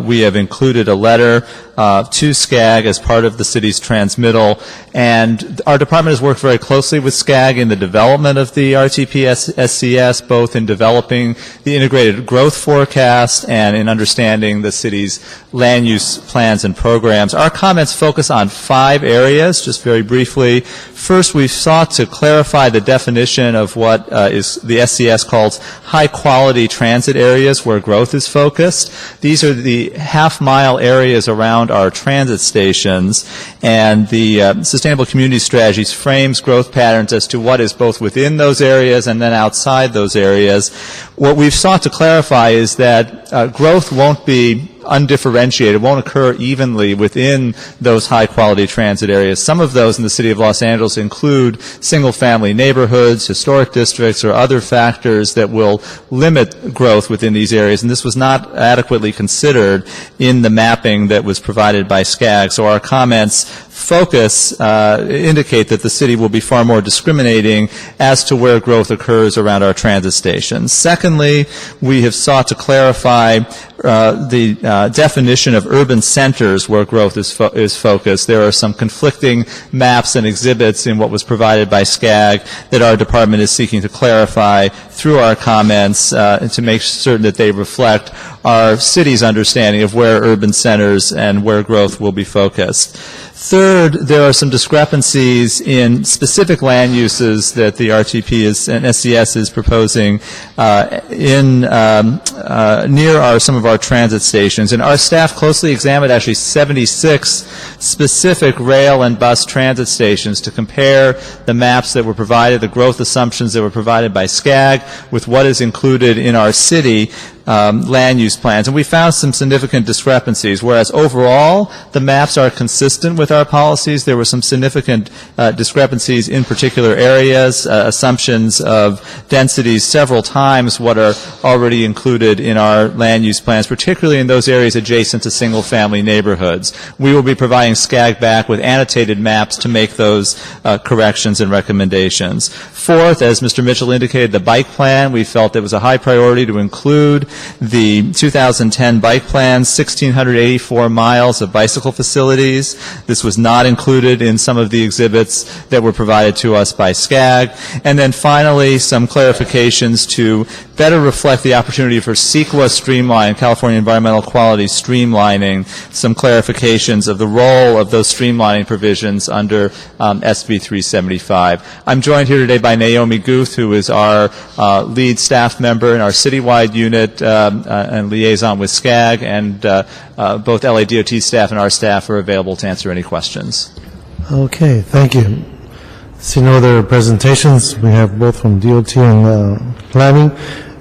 we have included a letter to SCAG as part of the city's transmittal, and our department has worked very closely with SCAG in the development of the RTP SCS, both in developing the integrated growth forecast and in understanding the city's land use plans and programs. Our comments focus on 5 areas, just very briefly. First, we've sought to clarify the definition of what is the SCS calls high-quality transit areas where growth is focused. These are the half-mile areas around our transit stations, and the Sustainable Community Strategies frames growth patterns as to what is both within those areas and then outside those areas. What we've sought to clarify is that growth won't be undifferentiated, won't occur evenly within those high-quality transit areas. Some of those in the city of Los Angeles include single-family neighborhoods, historic districts, or other factors that will limit growth within these areas, and this was not adequately considered in the mapping that was provided by SCAG. So our comments focus indicate that the city will be far more discriminating as to where growth occurs around our transit stations. Secondly, we have sought to clarify the definition of urban centers where growth is focused. There are some conflicting maps and exhibits in what was provided by SCAG that our department is seeking to clarify through our comments to make certain that they reflect our city's understanding of where urban centers and where growth will be focused. Third, there are some discrepancies in specific land uses that the RTP and SCS is proposing near some of our transit stations. And our staff closely examined actually 76 specific rail and bus transit stations to compare the maps that were provided, the growth assumptions that were provided by SCAG with what is included in our city land use plans, and we found some significant discrepancies. Whereas overall, the maps are consistent with our policies, there were some significant discrepancies in particular areas, assumptions of densities several times what are already included in our land use plans, particularly in those areas adjacent to single-family neighborhoods. We will be providing SCAG back with annotated maps to make those corrections and recommendations. Fourth, as Mr. Mitchell indicated, the bike plan, we felt it was a high priority to include the 2010 bike plan, 1,684 miles of bicycle facilities. This was not included in some of the exhibits that were provided to us by SCAG. And then finally, some clarifications to better reflect the opportunity for CEQA streamline, California Environmental Quality streamlining, some clarifications of the role of those streamlining provisions under SB 375. I'm joined here today by Naomi Guth, who is our lead staff member in our citywide unit and liaison with SCAG, and both LADOT staff and our staff are available to answer any questions. Okay, thank you. See no other presentations. We have both from DOT and planning.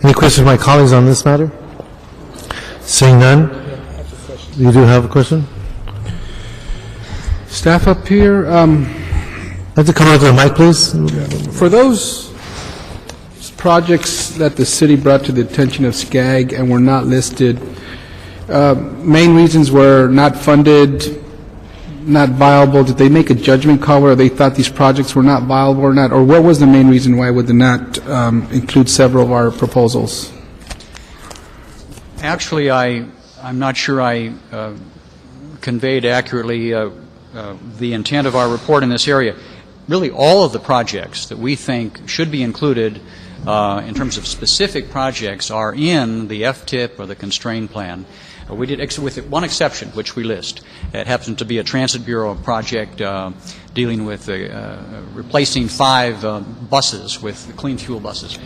Any questions from my colleagues on this matter? Seeing none. You do have a question? Staff up here. Have to come over to the mic, please. For those projects that the city brought to the attention of SCAG and were not listed, main reasons were not funded, not viable. Did they make a judgment call where they thought these projects were not viable or not? Or what was the main reason why would they not include several of our proposals? Actually, I'm not sure I conveyed accurately the intent of our report in this area. Really, all of the projects that we think should be included in terms of specific projects are in the FTIP or the constrained plan. We did, with one exception, which we list. It happens to be a Transit Bureau project dealing with replacing 5 buses with clean fuel buses.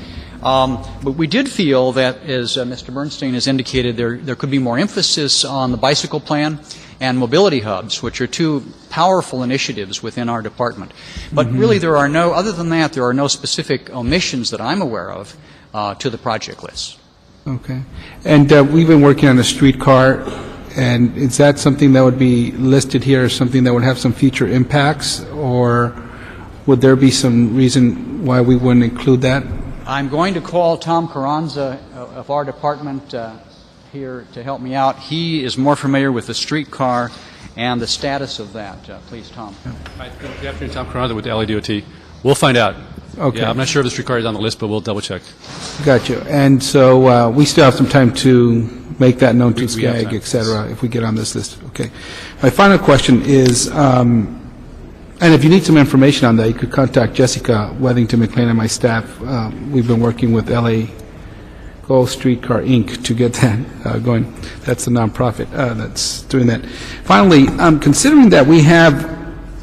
But we did feel that, as Mr. Bernstein has indicated, there could be more emphasis on the bicycle plan and mobility hubs, which are 2 powerful initiatives within our department. But really, other than that, there are no specific omissions that I'm aware of to the project list. Okay. And we've been working on a streetcar And is that something that would be listed here as something that would have some future impacts, or would there be some reason why we wouldn't include that? I'm going to call Tom Carranza of our department here to help me out. He is more familiar with the streetcar and the status of that. Please, Tom. Hi, good afternoon, Tom Carranza with the LADOT. We'll find out. Okay. Yeah, I'm not sure if the streetcar is on the list, but we'll double check. Gotcha. And so we still have some time to make that known to We have SCAG, time. et cetera, if we get on this list. Okay. My final question is, and if you need some information on that, you could contact Jessica Weathington McLean and my staff. We've been working with LA Go Streetcar Inc. to get that going. That's the nonprofit that's doing that. Finally, considering that we have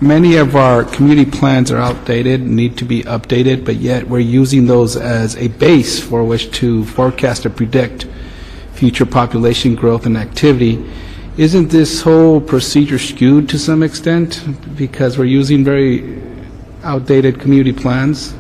many of our community plans are outdated, need to be updated, but yet we're using those as a base for which to forecast or predict future population growth and activity. Isn't this whole procedure skewed to some extent because we're using very outdated community plans?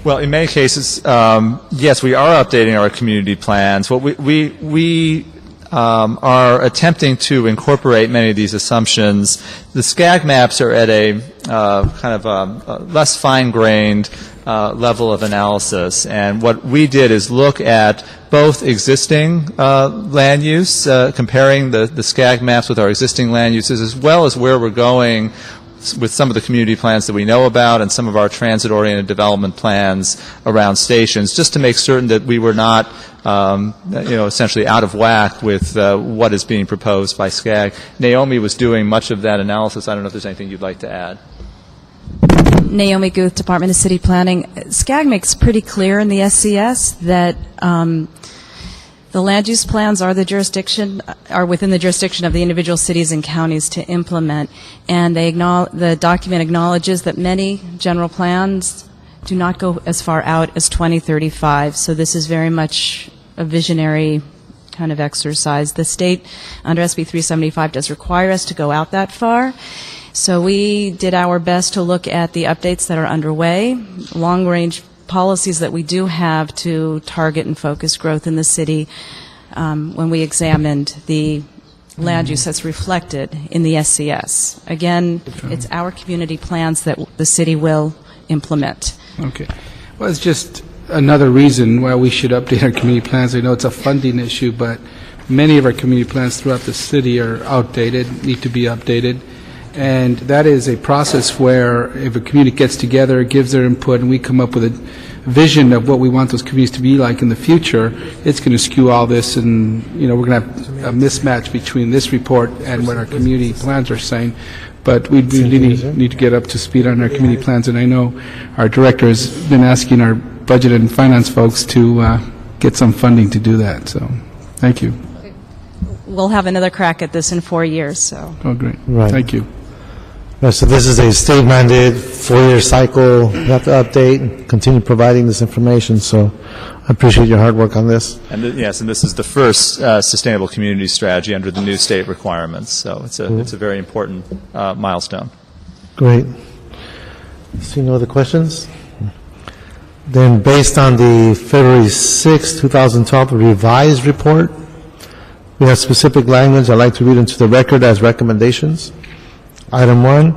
Well, in many cases, yes, we are updating our community plans. What we are attempting to incorporate many of these assumptions. The SCAG maps are at a kind of a less fine-grained level of analysis, and what we did is look at both existing land use, comparing the SCAG maps with our existing land uses, as well as where we're going with some of the community plans that we know about and some of our transit-oriented development plans around stations, just to make certain that we were not, essentially out of whack with what is being proposed by SCAG. Naomi was doing much of that analysis. I don't know if there's anything you'd like to add. Naomi Guth, Department of City Planning. SCAG makes pretty clear in the SCS that the land use plans are within the jurisdiction of the individual cities and counties to implement, and the document acknowledges that many general plans do not go as far out as 2035. So this is very much a visionary kind of exercise. The state under SB 375 does require us to go out that far. So we did our best to look at the updates that are underway, long-range policies that we do have to target and focus growth in the city when we examined the land use that's reflected in the SCS. Again, it's our community plans that the city will implement. Okay. Well, it's just another reason why we should update our community plans. I know it's a funding issue, but many of our community plans throughout the city are outdated, need to be updated. And that is a process where if a community gets together, gives their input, and we come up with a vision of what we want those communities to be like in the future, it's going to skew all this, and we're going to have a mismatch between this report and what our community plans are saying. But we really need to get up to speed on our community plans, and I know our director has been asking our budget and finance folks to get some funding to do that. So, thank you. We'll have another crack at this in 4 years. So. Oh, great. Right. Thank you. Right, so this is a state-mandated 4-year cycle. We have to update and continue providing this information. So I appreciate your hard work on this. And yes, and this is the first sustainable community strategy under the new state requirements. So it's a very important milestone. Great. See no other questions? Then based on the February 6, 2012 revised report, we have specific language I'd like to read into the record as recommendations. Item 1,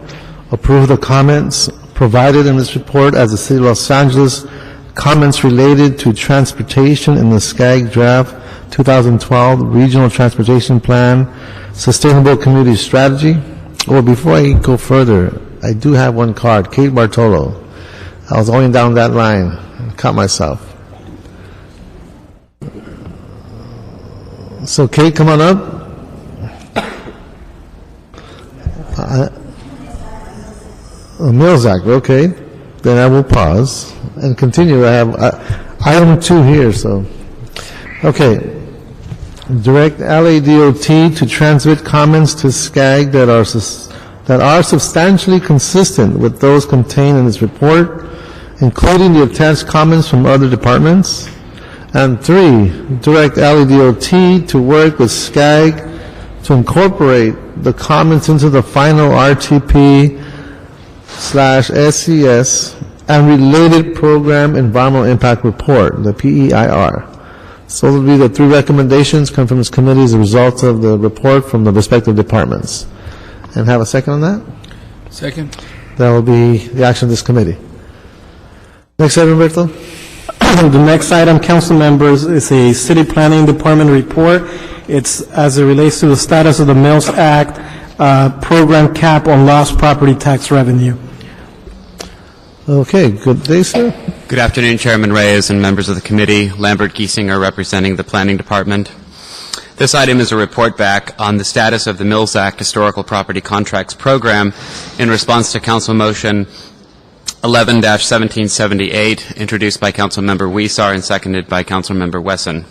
approve the comments provided in this report as the City of Los Angeles comments related to transportation in the SCAG draft 2012 Regional Transportation Plan Sustainable Community Strategy. Well, before I go further, I do have one card, Kate Bartolo. I was going down that line and caught myself. So Kate, come on up. Milzak, okay. Then I will pause and continue. I have item 2 here, so. Okay. Direct LADOT to transmit comments to SCAG that are substantially consistent with those contained in this report, including the attached comments from other departments. And 3, direct LADOT to work with SCAG to incorporate the comments into the final RTP/SCS and related program environmental impact report, the PEIR. So will be the three recommendations come from this committee as a result of the report from the respective departments. And have a second on that? Second. That will be the action of this committee. Next item, Roberto. The next item, council members, is a City Planning Department report. It's as it relates to the status of the Mills Act program cap on lost property tax revenue. Okay, good day, sir. Good afternoon, Chairman Reyes and members of the committee. Lambert Giesinger representing the Planning Department. This item is a report back on the status of the Mills Act Historical Property Contracts Program in response to Council Motion 11-1778, introduced by Councilmember Weisar and seconded by Councilmember Wesson.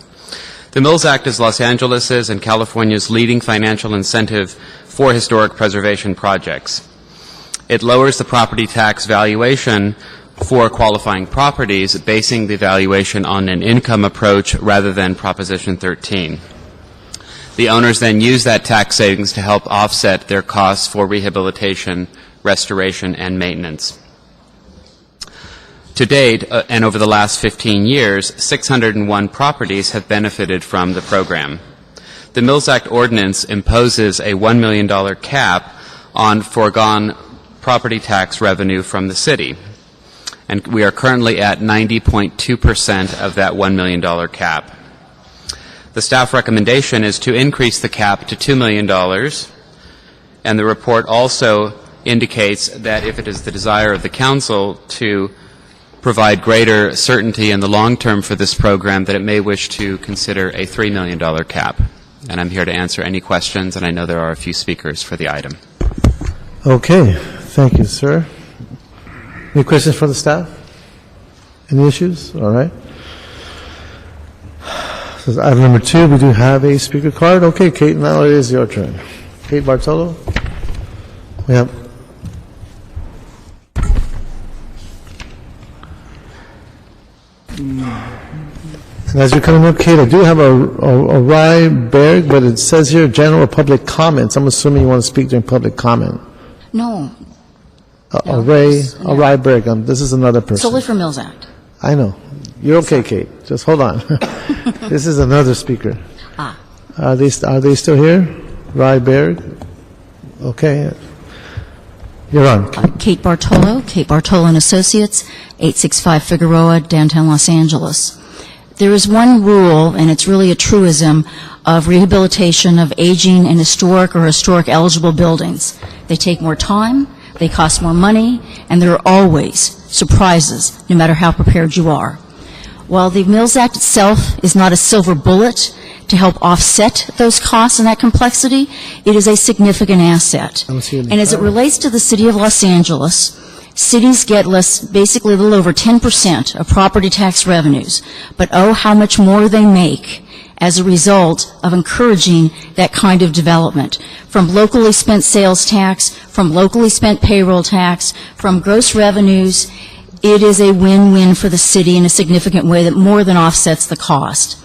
The Mills Act is Los Angeles's and California's leading financial incentive for historic preservation projects. It lowers the property tax valuation for qualifying properties, basing the valuation on an income approach rather than Proposition 13. The owners then use that tax savings to help offset their costs for rehabilitation, restoration, and maintenance. To date, and over the last 15 years, 601 properties have benefited from the program. The Mills Act ordinance imposes a $1 million cap on foregone property tax revenue from the city, and we are currently at 90.2% of that $1 million cap. The staff recommendation is to increase the cap to $2 million, and the report also indicates that if it is the desire of the council to provide greater certainty in the long term for this program, that it may wish to consider a $3 million cap. And I'm here to answer any questions, and I know there are a few speakers for the item. Okay, thank you, sir. Any questions for the staff? Any issues? All right. So item number 2, we do have a speaker card. Okay, Kate, now it is your turn. Kate Bartolo. We have. And as you're coming up, Kate, I do have a Rye Berg, but it says here general public comments. I'm assuming you want to speak during public comment. No. A Rye Berg. This is another person. Solely for Mills Act. I know. You're okay, Kate. Just hold on. This is another speaker. Ah. Are they still here? Rye Berg? Okay. You're on. Kate Bartolo and Associates, 865 Figueroa, downtown Los Angeles. There is one rule, and it's really a truism, of rehabilitation of aging and historic or historic eligible buildings. They take more time, they cost more money, and there are always surprises, no matter how prepared you are. While the Mills Act itself is not a silver bullet to help offset those costs and that complexity, it is a significant asset. And as it relates to the city of Los Angeles, cities get basically a little over 10% of property tax revenues, but oh, how much more they make as a result of encouraging that kind of development. From locally spent sales tax, from locally spent payroll tax, from gross revenues, it is a win-win for the city in a significant way that more than offsets the cost.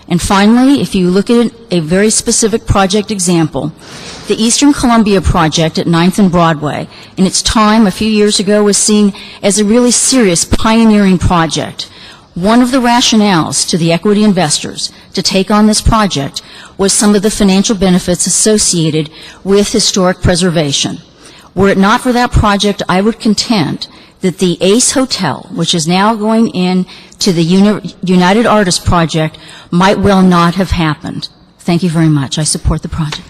And finally, if you look at a very specific project example, the Eastern Columbia project at 9th and Broadway, in its time a few years ago, was seen as a really serious pioneering project. One of the rationales to the equity investors to take on this project was some of the financial benefits associated with historic preservation. Were it not for that project, I would contend that the Ace Hotel, which is now going in to the United Artists Project, might well not have happened. Thank you very much. I support the project.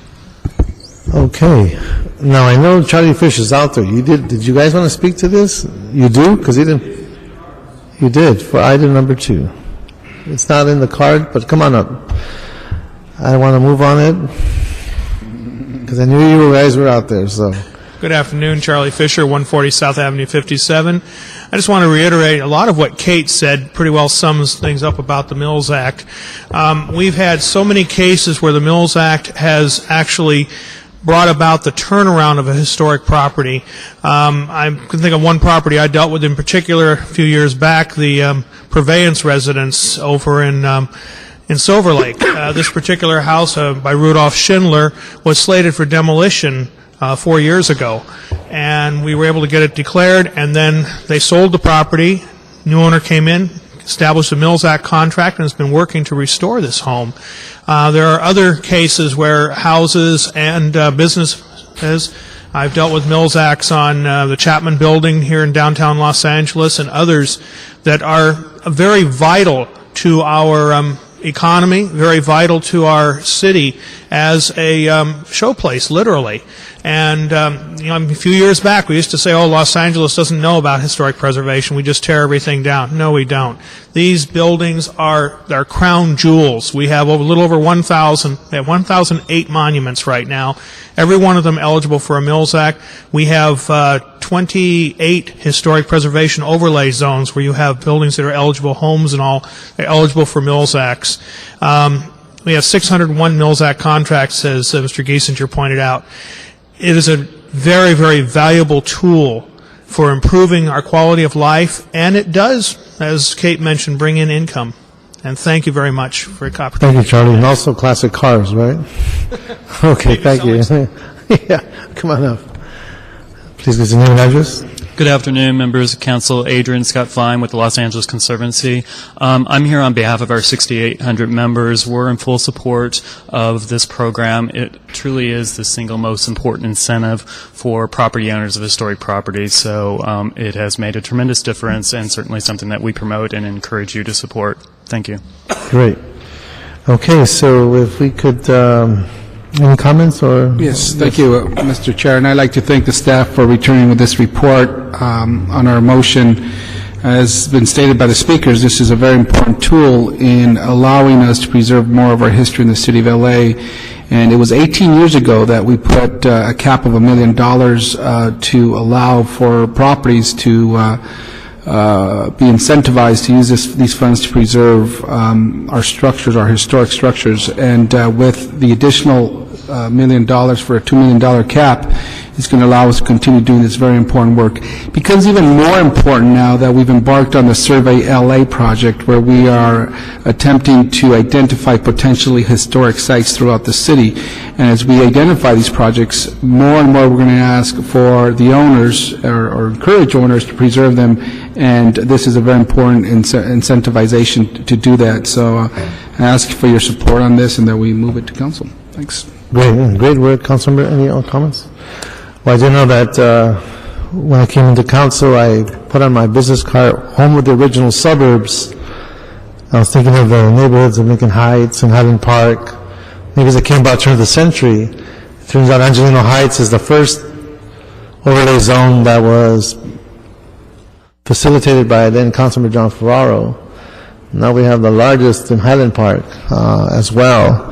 Okay. Now, I know Charlie Fish is out there. Did you guys want to speak to this? You do? Because he didn't. You did, for item number 2. It's not in the card, but come on up. I want to move on it, because I knew you guys were out there, so. Good afternoon, Charlie Fisher, 140 South Avenue 57. I just want to reiterate a lot of what Kate said pretty well sums things up about the Mills Act. We've had so many cases where the Mills Act has actually brought about the turnaround of a historic property. I can think of one property I dealt with in particular a few years back, the Purveyance residence over in Silver Lake. This particular house by Rudolph Schindler was slated for demolition 4 years ago, and we were able to get it declared, and then they sold the property. New owner came in, established a Mills Act contract and has been working to restore this home. There are other cases where houses and businesses, I've dealt with Mills Acts on the Chapman Building here in downtown Los Angeles and others that are very vital to our economy, very vital to our city as a showplace, literally. And a few years back, we used to say, "Oh, Los Angeles doesn't know about historic preservation. We just tear everything down." No, we don't. These buildings are crown jewels. We have a little over 1,000. We have 1,008 monuments right now. Every one of them eligible for a Mills Act. We have 28 historic preservation overlay zones where you have buildings that are eligible, homes and all, eligible for Mills Acts. We have 601 Mills Act contracts, as Mr. Giesinger pointed out. It is a very, very valuable tool for improving our quality of life, and it does, as Kate mentioned, bring in income. And thank you very much for your opportunity. Thank you, Charlie. And also classic cars, right? Okay, thank you. Yeah, come on up. Please give us your name and address. Good afternoon, members of council. Adrian Scott Fine with the Los Angeles Conservancy. I'm here on behalf of our 6,800 members. We're in full support of this program. It truly is the single most important incentive for property owners of historic properties. So it has made a tremendous difference and certainly something that we promote and encourage you to support. Thank you. Great. Okay, so if we could, any comments or? Yes, thank you, Mr. Chair, and I'd like to thank the staff for returning with this report on our motion. As been stated by the speakers, this is a very important tool in allowing us to preserve more of our history in the city of L.A., and it was 18 years ago that we put a cap of $1 million to allow for properties to be incentivized to use these funds to preserve our structures, our historic structures. And with the additional $1 million for a $2 million cap, it's going to allow us to continue doing this very important work. It becomes even more important now that we've embarked on the Survey LA project, where we are attempting to identify potentially historic sites throughout the city. And as we identify these projects, more and more we're going to ask for the owners or encourage owners to preserve them, and this is a very important incentivization to do that. So I ask for your support on this and that we move it to council. Thanks. Great work, Councilmember. Any comments? Well, I do know that when I came into council, I put on my business card, home of the original suburbs. I was thinking of the neighborhoods of Lincoln Heights and Highland Park. Maybe as it came about turn of the century, it turns out Angelino Heights is the first overlay zone that was facilitated by then Councilmember John Ferraro. Now we have the largest in Highland Park as well.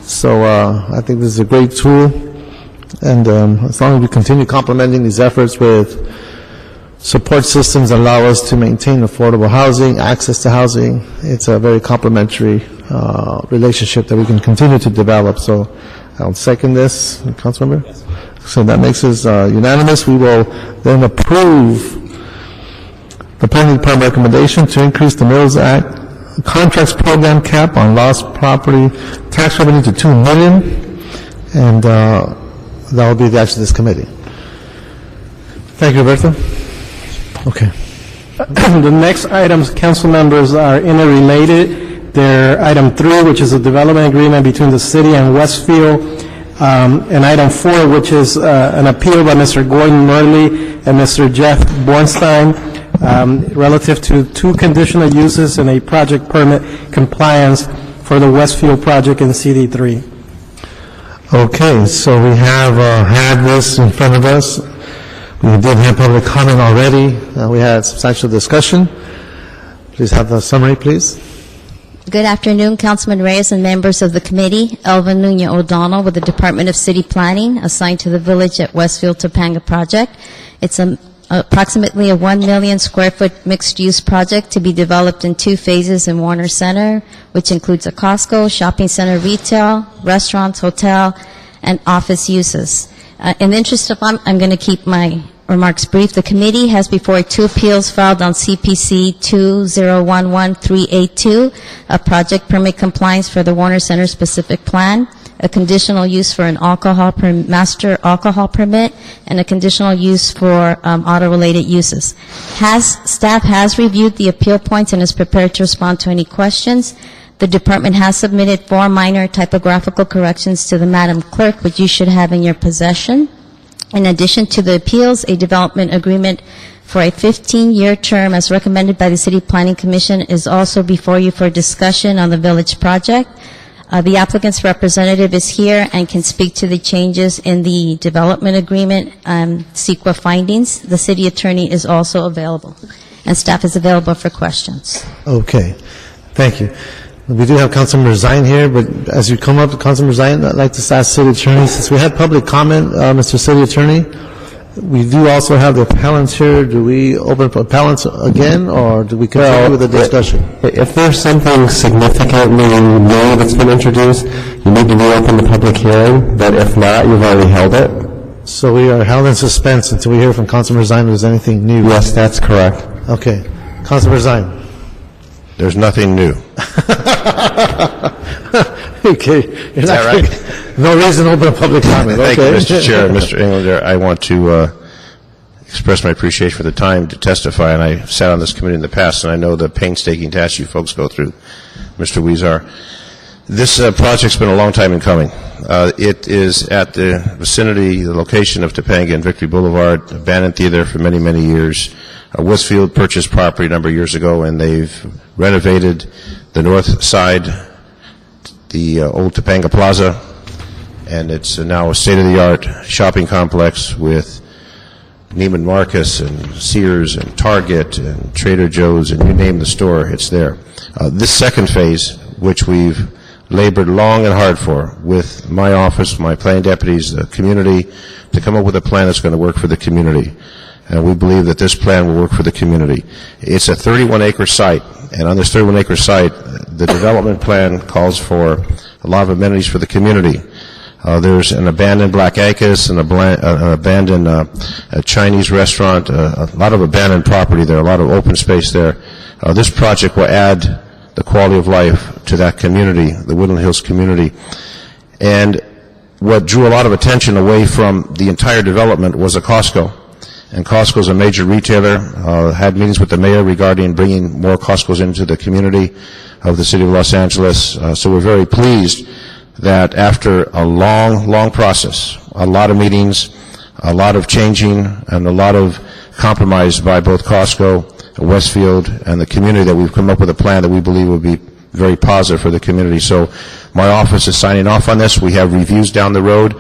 So I think this is a great tool. And as long as we continue complementing these efforts with support systems that allow us to maintain affordable housing, access to housing, it's a very complementary relationship that we can continue to develop. So I'll second this, Councilmember. So that makes us unanimous. We will then approve the planning department recommendation to increase the Mills Act contracts program cap on lost property tax revenue to $2 million, and that will be the action of this committee. Thank you, Roberto. Okay. The next items, council members, are interrelated. They're item 3, which is a development agreement between the city and Westfield, and item 4, which is an appeal by Mr. Gordon Murley and Mr. Jeff Bornstein relative to 2 conditional uses and a project permit compliance for the Westfield project in CD3. Okay, so we have had this in front of us. We did have public comment already. We had substantial discussion. Please have the summary, please. Good afternoon, Councilman Reyes and members of the committee. Elvin Nunez O'Donnell with the Department of City Planning, assigned to the Village at Westfield Topanga project. It's approximately a 1 million square foot mixed-use project to be developed in 2 phases in Warner Center, which includes a Costco, shopping center, retail, restaurants, hotel, and office uses. In the interest of time, I'm going to keep my remarks brief. The committee has before 2 appeals filed on CPC 2011382, a project permit compliance for the Warner Center specific plan. a conditional use for an master alcohol permit, and a conditional use for auto-related uses. Staff has reviewed the appeal points and is prepared to respond to any questions. The department has submitted 4 minor typographical corrections to the Madam Clerk, which you should have in your possession. In addition to the appeals, a development agreement for a 15-year term as recommended by the City Planning Commission is also before you for discussion on the village project. The applicant's representative is here and can speak to the changes in the development agreement, CEQA findings. The city attorney is also available, and staff is available for questions. Okay, thank you. We do have Councilmember Zine here, but as you come up to Councilmember Zine, I'd like to ask City Attorney, since we had public comment, Mr. City Attorney, we do also have the appellants here. Do we open for appellants again, or do we continue with the discussion? If there's something significantly new that's been introduced, you need to reopen the public hearing, but if not, you've already held it. So we are held in suspense until we hear from Councilmember Zine if there's anything new. Yes, that's correct. Okay. Councilmember Zine. There's nothing new. Okay. Is that right? No reason to open a public comment. Thank Okay. you, Mr. Chair. Mr. Englander, I want to express my appreciation for the time to testify, and I sat on this committee in the past, and I know the painstaking task you folks go through, Mr. Weezar. This project's been a long time in coming. It is at the vicinity, the location of Topanga and Victory Boulevard, abandoned theater for many, many years. Westfield purchased property a number of years ago, and they've renovated the north side, the old Topanga Plaza, and it's now a state-of-the-art shopping complex with Neiman Marcus and Sears and Target and Trader Joe's, and you name the store, it's there. This second phase, which we've labored long and hard for with my office, my planning deputies, the community, to come up with a plan that's going to work for the community. And we believe that this plan will work for the community. It's a 31-acre site, and on this 31-acre site, the development plan calls for a lot of amenities for the community. There's an abandoned Black Acus, an abandoned Chinese restaurant, a lot of abandoned property there, a lot of open space there. This project will add the quality of life to that community, the Woodland Hills community. And what drew a lot of attention away from the entire development was a Costco. And Costco is a major retailer, had meetings with the mayor regarding bringing more Costcos into the community of the city of Los Angeles. So we're very pleased that after a long, long process, a lot of meetings, a lot of changing, and a lot of compromise by both Costco, Westfield, and the community, that we've come up with a plan that we believe will be very positive for the community. So my office is signing off on this. We have reviews down the road.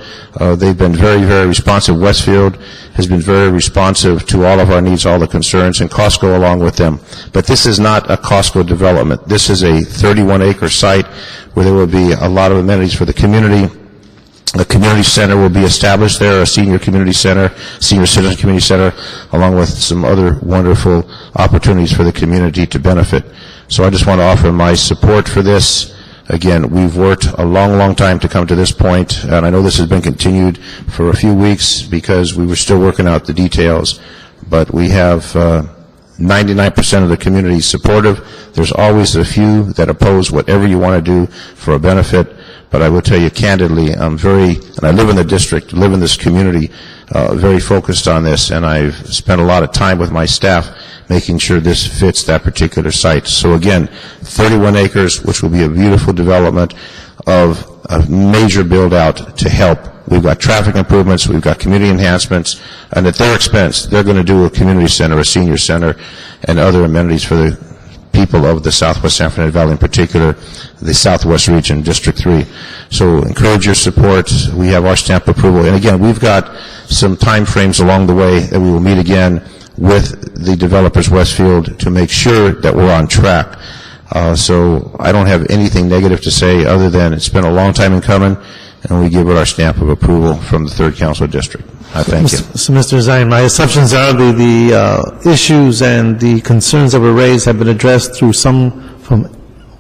They've been very, very responsive. Westfield has been very responsive to all of our needs, all the concerns, and Costco along with them. But this is not a Costco development. This is a 31-acre site where there will be a lot of amenities for the community. A community center will be established there, a senior community center, senior citizen community center, along with some other wonderful opportunities for the community to benefit. So I just want to offer my support for this. Again, we've worked a long, long time to come to this point, and I know this has been continued for a few weeks because we were still working out the details, but we have 99% of the community supportive. There's always a few that oppose whatever you want to do for a benefit, but I will tell you candidly, and I live in the district, live in this community, very focused on this, and I've spent a lot of time with my staff making sure this fits that particular site. So again, 31 acres, which will be a beautiful development of a major build-out to help. We've got traffic improvements, we've got community enhancements, and at their expense, they're going to do a community center, a senior center, and other amenities for the people of the Southwest San Fernando Valley, in particular, the Southwest region, District 3. So encourage your support. We have our stamp approval. And again, we've got some time frames along the way that we will meet again with the developers, Westfield, to make sure that we're on track. So I don't have anything negative to say other than it's been a long time in coming, and we give it our stamp of approval from the 3rd Council District. I thank you. So, Mr. Zine, my assumptions are the issues and the concerns that were raised have been addressed through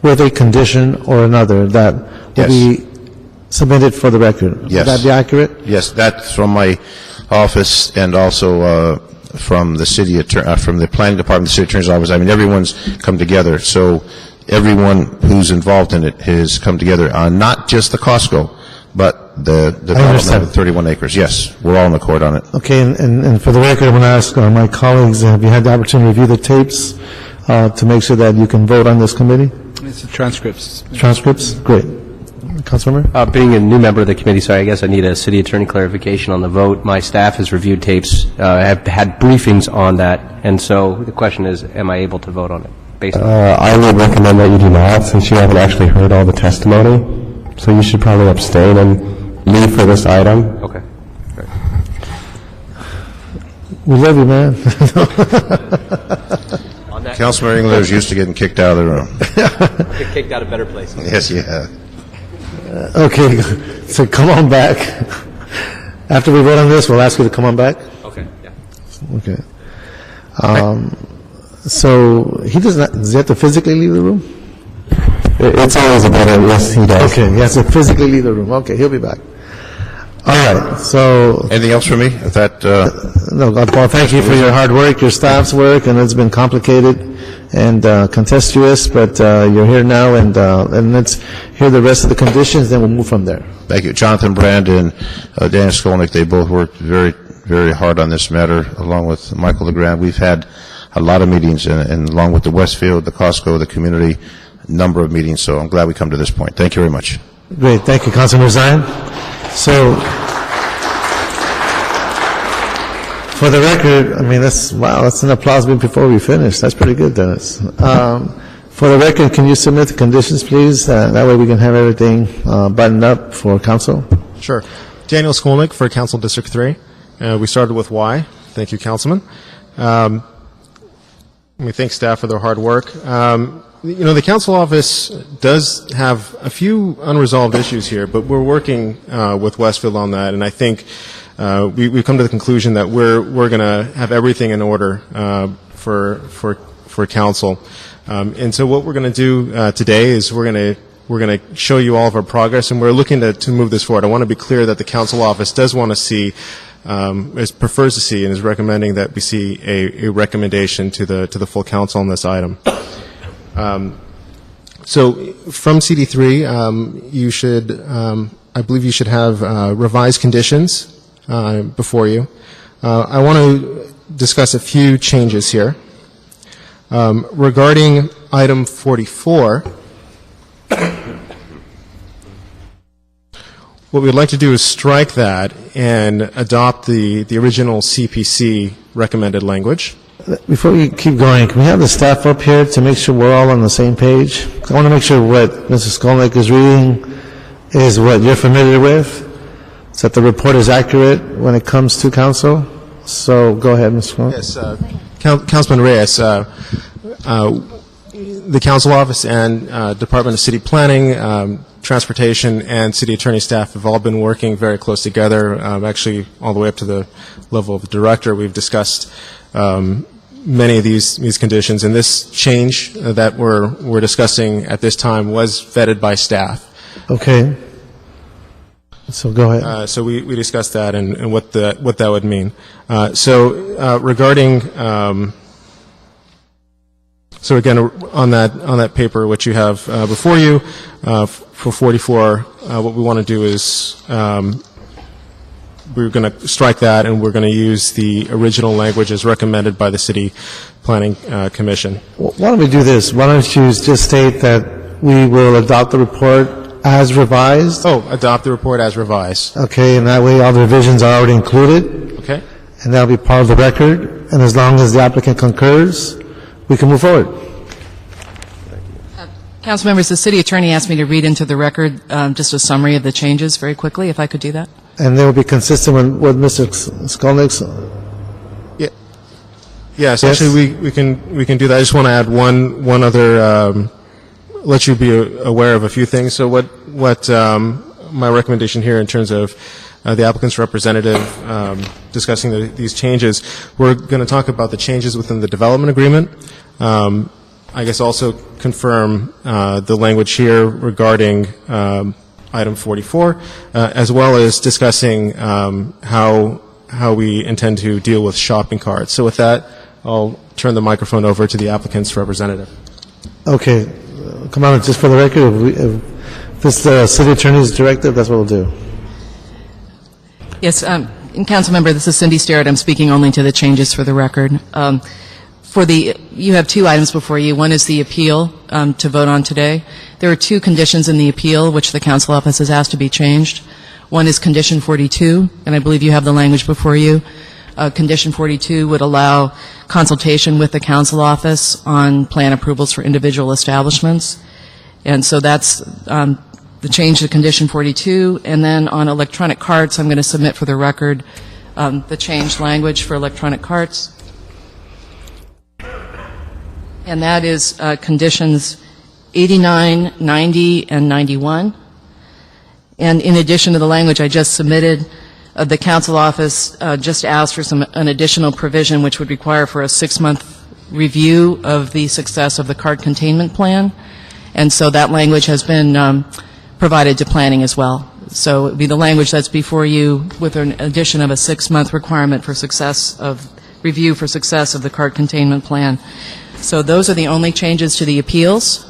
with a condition or another that will be submitted for the record. Yes. Would that be accurate? Yes, that's from my office and also from the city from the planning department, the city attorney's office. I mean, everyone's come together. So everyone who's involved in it has come together on not just the Costco, but the understand. development of 31 acres, yes, we're all in accord on it. Okay, and for the record, I want to ask my colleagues, have you had the opportunity to review the tapes to make sure that you can vote on this committee? It's the transcripts. Transcripts? Great. Councilmember? Being a new member of the committee, so I guess I need a city attorney clarification on the vote. My staff has reviewed tapes, have had briefings on that, and so the question is, am I able to vote on it? Based on I would recommend that you do not, since you haven't actually heard all the testimony. So you should probably abstain and leave for this item. Okay. Right. We love you, man. Councilmember Engler is used to getting kicked out of the room. Get kicked out of better places. Yes, you have. Okay, so come on back. After we vote on this, we'll ask you to come on back. Okay. Yeah. Okay. So he does he have to physically leave the room? It's always a better, yes, he does. Okay, he has to physically leave the room. Okay, he'll be back. All right, so... Anything else for me? If that, No, Paul, thank you for your hard work, your staff's work, and it's been complicated and contestuous, but you're here now, and let's hear the rest of the conditions, then we'll move from there. Thank you. Jonathan Brand and Dan Skolnick, they both worked very, very hard on this matter, along with Michael LeGrand. We've had a lot of meetings, and along with the Westfield, the Costco, the community, number of meetings, so I'm glad we come to this point. Thank you very much. Great, thank you, Councilman Zion. So, for the record, I mean, that's an applause before we finish. That's pretty good, Dennis. For the record, can you submit the conditions, please? That way we can have everything buttoned up for council. Sure. Daniel Skolnick for Council District 3. We started with Y. Thank you, Councilman. We thank staff for their hard work. The council office does have a few unresolved issues here, but we're working with Westfield on that, and I think we've come to the conclusion that we're going to have everything in order for council. And so what we're going to do today is we're going to show you all of our progress, and we're looking to move this forward. I want to be clear that the council office does want to see, prefers to see, and is recommending that we see a recommendation to the full council on this item. So from CD3, you should, I believe you should have revised conditions before you. I want to discuss a few changes here. Regarding item 44, what we'd like to do is strike that and adopt the original CPC recommended language. Before we keep going, can we have the staff up here to make sure we're all on the same page? I want to make sure what Mrs. Skolnick is reading is what you're familiar with, so that the report is accurate when it comes to council. So go ahead, Mr. Skolnick. Yes, Councilman Reyes, the council office and Department of City Planning, Transportation, and City Attorney staff have all been working very close together, actually all the way up to the level of the director. We've discussed many of these conditions, and this change that we're discussing at this time was vetted by staff. Okay. So go ahead. So we discussed that and what that would mean. Regarding so again on that paper which you have before you for 44, what we want to do is we're going to strike that, and we're going to use the original language as recommended by the City Planning Commission. Why don't we do this? Why don't you just state that we will adopt the report as revised? Oh, adopt the report as revised. Okay, and that way all the revisions are already included. Okay. And that'll be part of the record. And as long as the applicant concurs, we can move forward. Council members, the city attorney asked me to read into the record just a summary of the changes very quickly, if I could do that. And they will be consistent with Mr. Skolnick's? Yeah. Yes, actually we can do that. I just want to add one other, let you be aware of a few things. So what my recommendation here in terms of the applicant's representative discussing these changes, we're going to talk about the changes within the development agreement. I guess also confirm the language here regarding item 44, as well as discussing how we intend to deal with shopping carts. So with that, I'll turn the microphone over to the applicant's representative. Okay. Come on, just for the record, This is the city attorney's directive, that's what we'll do. Yes, Councilmember, this is Cindy Starrett. I'm speaking only to the changes for the record. You have two items before you. One is the appeal to vote on today. There are two conditions in the appeal which the council office has asked to be changed. One is condition 42, and I believe you have the language before you. Condition 42 would allow consultation with the council office on plan approvals for individual establishments. And so that's the change to condition 42. And then on electronic carts, I'm going to submit for the record the changed language for electronic carts. And that is conditions 89, 90, and 91. And in addition to the language I just submitted, the council office just asked for an additional provision which would require for a 6-month review of the success of the cart containment plan. And so that language has been provided to planning as well. So it would be the language that's before you with an addition of a 6-month requirement for review for success of the cart containment plan. So those are the only changes to the appeals.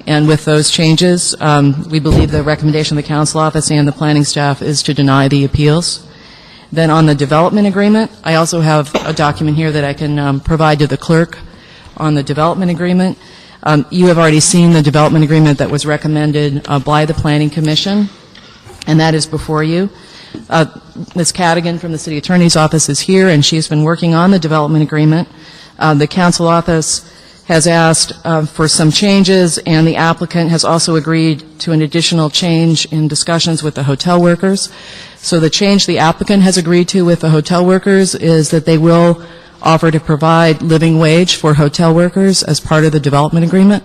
And with those changes, we believe the recommendation of the council office and the planning staff is to deny the appeals. Then on the development agreement, I also have a document here that I can provide to the clerk on the development agreement. You have already seen the development agreement that was recommended by the Planning Commission, and that is before you. Ms. Cadigan from the City Attorney's Office is here, and she's been working on the development agreement. The council office has asked for some changes, and the applicant has also agreed to an additional change in discussions with the hotel workers. So the change the applicant has agreed to with the hotel workers is that they will offer to provide living wage for hotel workers as part of the development agreement.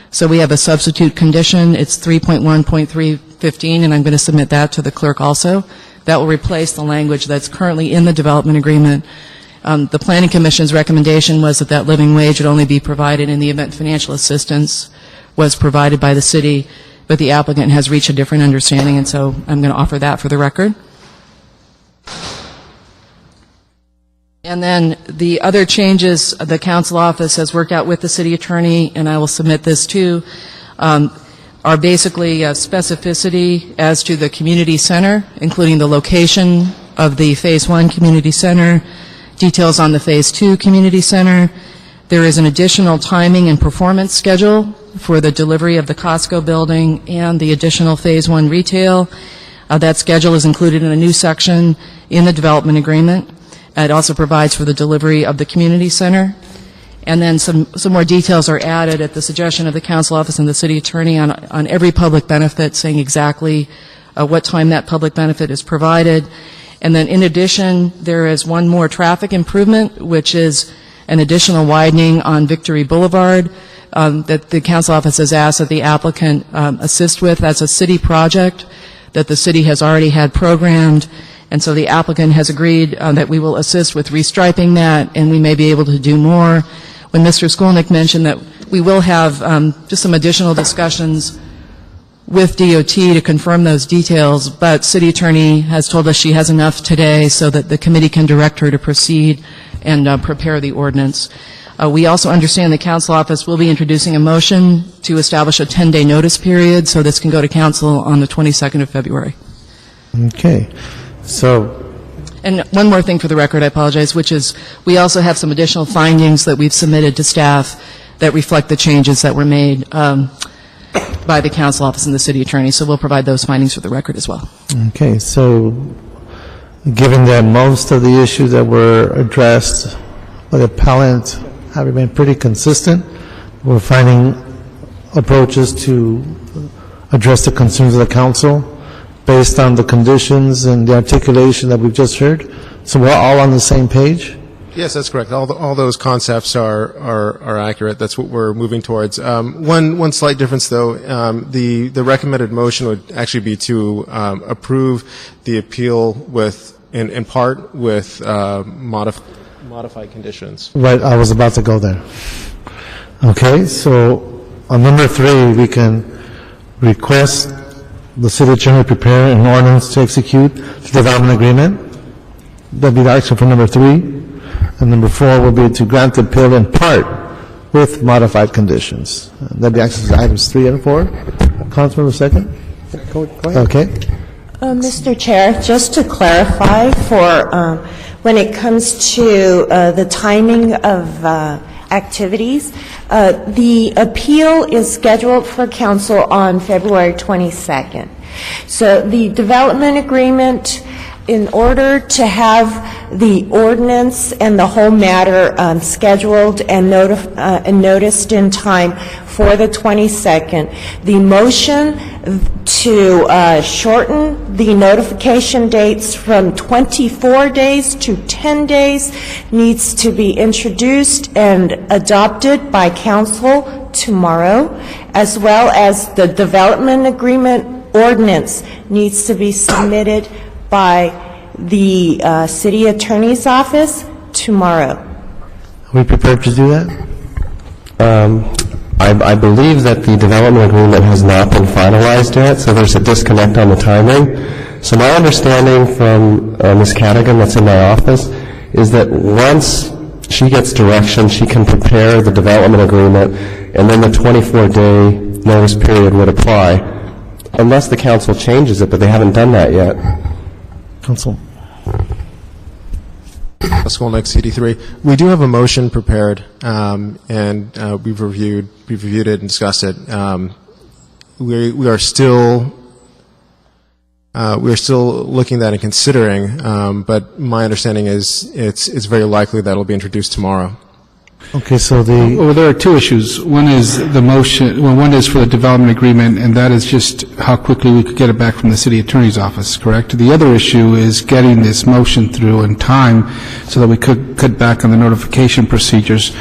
So we have a substitute condition. It's 3.1.315, and I'm going to submit that to the clerk also. That will replace the language that's currently in the development agreement. The Planning Commission's recommendation was that living wage would only be provided in the event financial assistance was provided by the city, but the applicant has reached a different understanding, and so I'm going to offer that for the record. And then the other changes the council office has worked out with the city attorney, and I will submit this too, are basically specificity as to the community center, including the location of the Phase 1 community center, details on the Phase 2 community center. There is an additional timing and performance schedule for the delivery of the Costco building and the additional Phase 1 retail. That schedule is included in a new section in the development agreement. It also provides for the delivery of the community center. And then some more details are added at the suggestion of the council office and the city attorney on every public benefit, saying exactly what time that public benefit is provided. And then in addition, there is one more traffic improvement, which is an additional widening on Victory Boulevard that the council office has asked that the applicant assist with. That's a city project that the city has already had programmed. And so the applicant has agreed that we will assist with restriping that, and we may be able to do more. When Mr. Skolnick mentioned that we will have just some additional discussions with DOT to confirm those details, but city attorney has told us she has enough today so that the committee can direct her to proceed and prepare the ordinance. We also understand the council office will be introducing a motion to establish a 10-day notice period, so this can go to council on the 22nd of February. Okay. So, and one more thing for the record, I apologize, which is we also have some additional findings that we've submitted to staff that reflect the changes that were made by the council office and the city attorney. So we'll provide those findings for the record as well. Okay. So, given that most of the issues that were addressed by the appellant have remained pretty consistent, we're finding approaches to address the concerns of the council based on the conditions and the articulation that we've just heard. So we're all on the same page? Yes, that's correct. All those concepts are accurate. That's what we're moving towards. One slight difference, though, the recommended motion would actually be to approve the appeal in part with modified conditions. Right, I was about to go there. Okay, so on number 3, we can request the city attorney prepare an ordinance to execute the development agreement. That'd be the action for number 3. And number 4 will be to grant the appeal in part with modified conditions. That'd be action for items 3 and 4. Councilmember second. Go ahead. Okay. Mr. Chair, just to clarify for when it comes to the timing of activities, the appeal is scheduled for council on February 22nd. So the development agreement, in order to have the ordinance and the whole matter scheduled and noticed in time for the 22nd, the motion to shorten the notification dates from 24 days to 10 days needs to be introduced and adopted by council tomorrow, as well as the development agreement ordinance needs to be submitted by the city attorney's office tomorrow. Are we prepared to do that? I believe that the development agreement has not been finalized yet, so there's a disconnect on the timing. So my understanding from Ms. Cadigan that's in my office is that once she gets direction, she can prepare the development agreement, and then the 24-day notice period would apply, unless the council changes it, but they haven't done that yet. Council. Let's go next, CD3. We do have a motion prepared, and we've reviewed it and discussed it. We are still looking at that and considering, but my understanding is it's very likely that it'll be introduced tomorrow. Okay, so Well, there are two issues. One is the motion, well, one is for the development agreement, and that is just how quickly we could get it back from the city attorney's office, correct? The other issue is getting this motion through in time so that we could cut back on the notification procedures.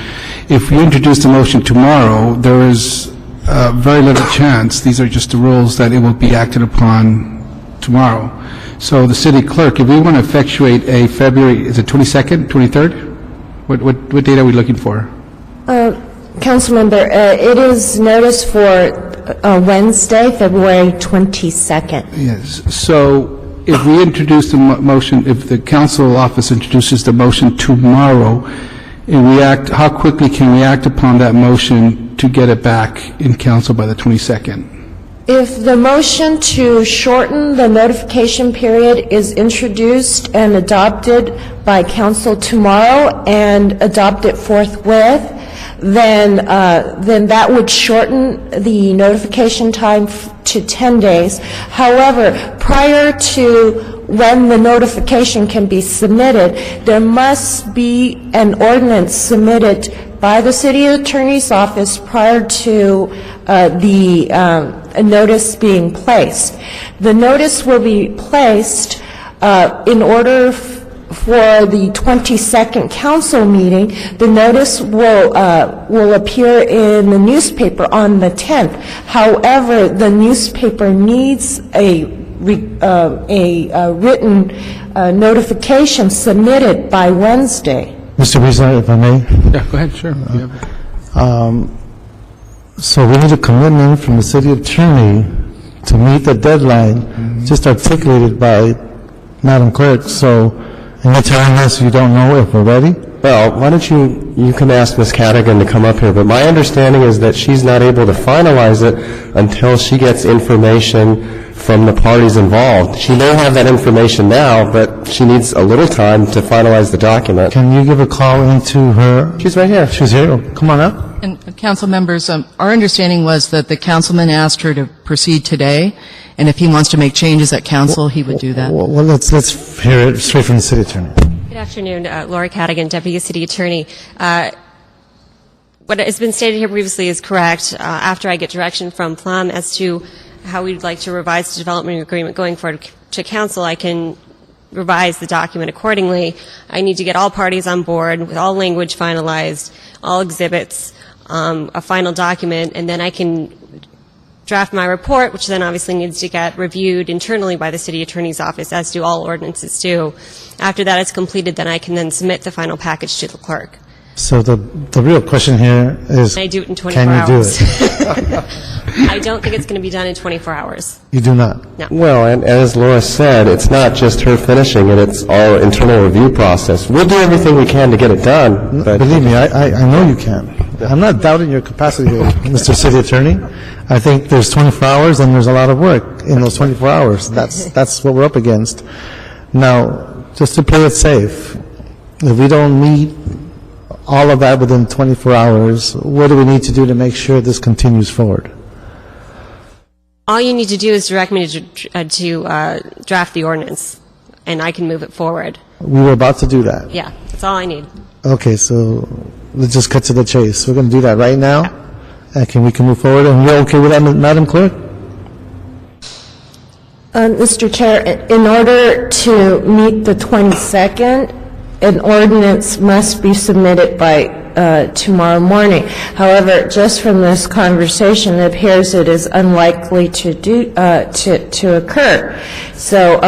If we introduce the motion tomorrow, there is very little chance, these are just the rules, that it will be acted upon tomorrow. So the city clerk, if we want to effectuate a February, is it 22nd, 23rd? What date are we looking for? Councilmember, it is noticed for Wednesday, February 22nd. Yes. So if we introduce the motion, if the council office introduces the motion tomorrow, and we act, how quickly can we act upon that motion to get it back in council by the 22nd? If the motion to shorten the notification period is introduced and adopted by council tomorrow and adopted forthwith, then that would shorten the notification time to 10 days. However, prior to when the notification can be submitted, there must be an ordinance submitted by the city attorney's office prior to a notice being placed. The notice will be placed in order for the 22nd council meeting. The notice will appear in the newspaper on the 10th. However, the newspaper needs a written notification submitted by Wednesday. Mr. Weezer, if I may. Yeah, go ahead, sure. So we need a commitment from the city attorney to meet the deadline just articulated by Madam Clerk. So, and you're telling us you don't know if we're ready? Well, why don't you can ask Ms. Cadigan to come up here, but my understanding is that she's not able to finalize it until she gets information from the parties involved. She may have that information now, but she needs a little time to finalize the document. Can you give a call into her? She's right here. She's here? Oh, come on up. And council members, our understanding was that the councilman asked her to proceed today, and if he wants to make changes at council, he would do that. Well, let's hear it straight from the city attorney. Good afternoon, Laura Cadigan, Deputy City Attorney. What has been stated here previously is correct. After I get direction from Plum as to how we'd like to revise the development agreement going forward to council, I can revise the document accordingly. I need to get all parties on board with all language finalized, all exhibits, a final document, and then I can draft my report, which then obviously needs to get reviewed internally by the city attorney's office, as do all ordinances do. After that is completed, then I can then submit the final package to the clerk. So the real question here is, Can I do it in 24 can you hours? do it? I don't think it's going to be done in 24 hours. You do not? No. Well, and as Laura said, it's not just her finishing it, it's our internal review process. We'll do everything we can to get it done. But believe me, I know you can. I'm not doubting your capacity here, Mr. City Attorney. I think there's 24 hours and there's a lot of work in those 24 hours. That's what we're up against. Now, just to play it safe, if we don't meet all of that within 24 hours, what do we need to do to make sure this continues forward? All you need to do is direct me to draft the ordinance, and I can move it forward. We were about to do that. Yeah, that's all I need. Okay, so let's just cut to the chase. We're going to do that right now, and we can move forward. And you're okay with that, Madam Clerk? Mr. Chair, in order to meet the 22nd, an ordinance must be submitted by tomorrow morning. However, just from this conversation, it appears it is unlikely to occur. So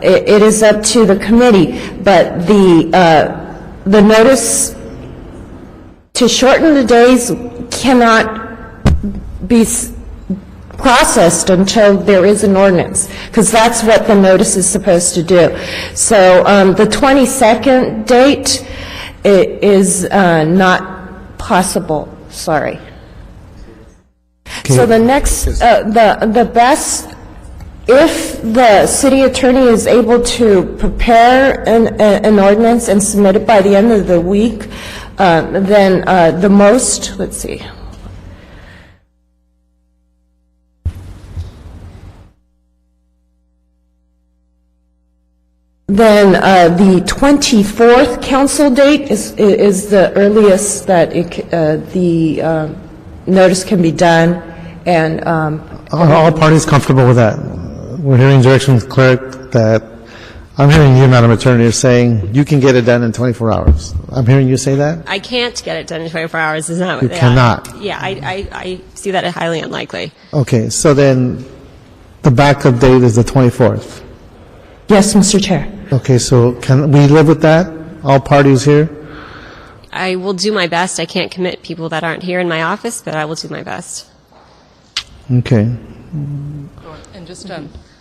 it is up to the committee, but the notice to shorten the days cannot be processed until there is an ordinance, because that's what the notice is supposed to do. So the 22nd date is not possible. Sorry. Okay. So the next, the best, if the city attorney is able to prepare an ordinance and submit it by the end of the week, then the most, let's see. Then the 24th council date is the earliest that the notice can be done, and are all parties comfortable with that? We're hearing direction from the clerk that I'm hearing you, Madam Attorney, are saying you can get it done in 24 hours. I'm hearing you say that? I can't get it done in 24 hours. Is not You what cannot. Yeah, I see that as highly unlikely. Okay, so then the backup date is the 24th. Yes, Mr. Chair. Okay, so can we live with that? All parties here? I will do my best. I can't commit people that aren't here in my office, but I will do my best. Okay. And just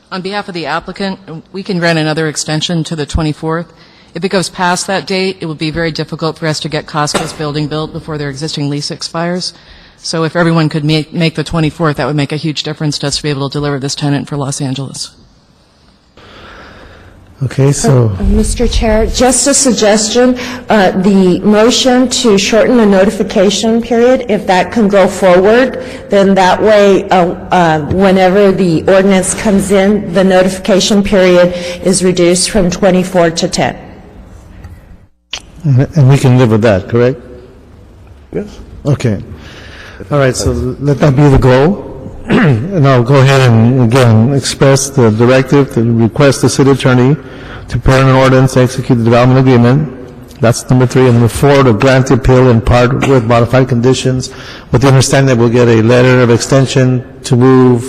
on behalf of the applicant, we can grant another extension to the 24th. If it goes past that date, it would be very difficult for us to get Costco's building built before their existing lease expires. So if everyone could make the 24th, that would make a huge difference to us to be able to deliver this tenant for Los Angeles. Okay, so Mr. Chair, just a suggestion, the motion to shorten the notification period, if that can go forward, then that way, whenever the ordinance comes in, the notification period is reduced from 24 to 10. and we can live with that, correct? Yes. Okay. All right, so let that be the goal. And I'll go ahead and, again, express the directive to request the city attorney to prepare an ordinance to execute the development agreement. That's number 3. And number 4, to grant the appeal in part with modified conditions, with the understanding that we'll get a letter of extension to move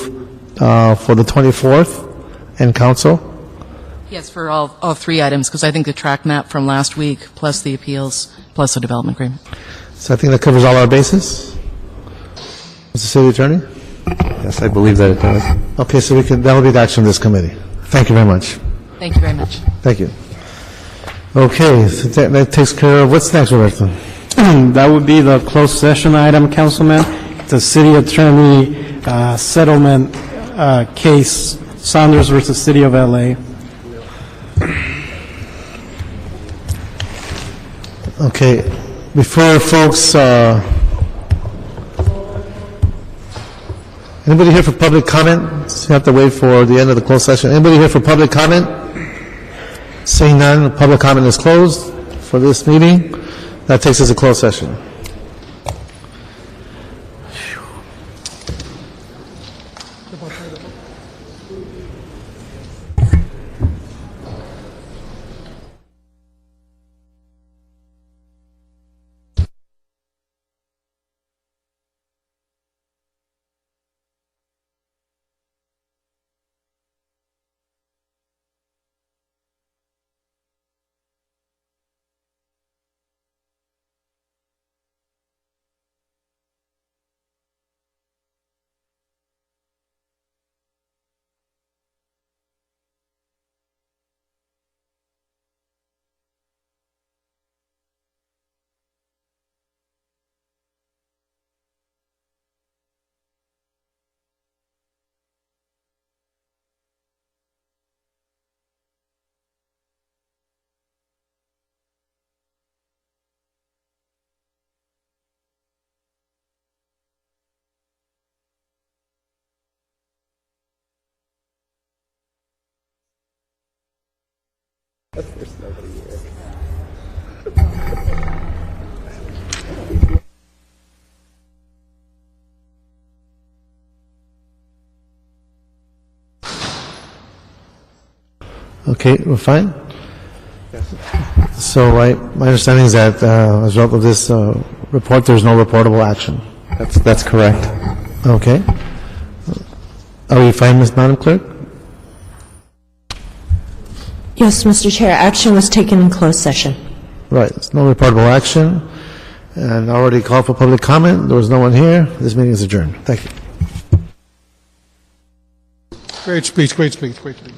for the 24th in council. Yes, for all 3 items, because I think the track map from last week, plus the appeals, plus the development agreement. So I think that covers all our bases. Mr. City Attorney? Yes, I believe that it does. Okay, so that will be the action of this committee. Thank you very much. Thank you very much. Thank you. Okay, so that takes care of, what's next, Roberto? That would be the closed session item, Councilman. The city attorney settlement case, Saunders versus City of LA. Okay, before folks, anybody here for public comment? So you have to wait for the end of the closed session. Anybody here for public comment? Seeing none, public comment is closed for this meeting. That takes us to closed session. Okay, we're fine? So my understanding is that as a result of this report, there's no reportable action. That's correct. Okay. Are we fine, Madam Clerk? Yes, Mr. Chair, action was taken in closed session. Right, there's no reportable action. And I already called for public comment. There was no one here. This meeting is adjourned. Thank you. Great speech, great speech, great speech.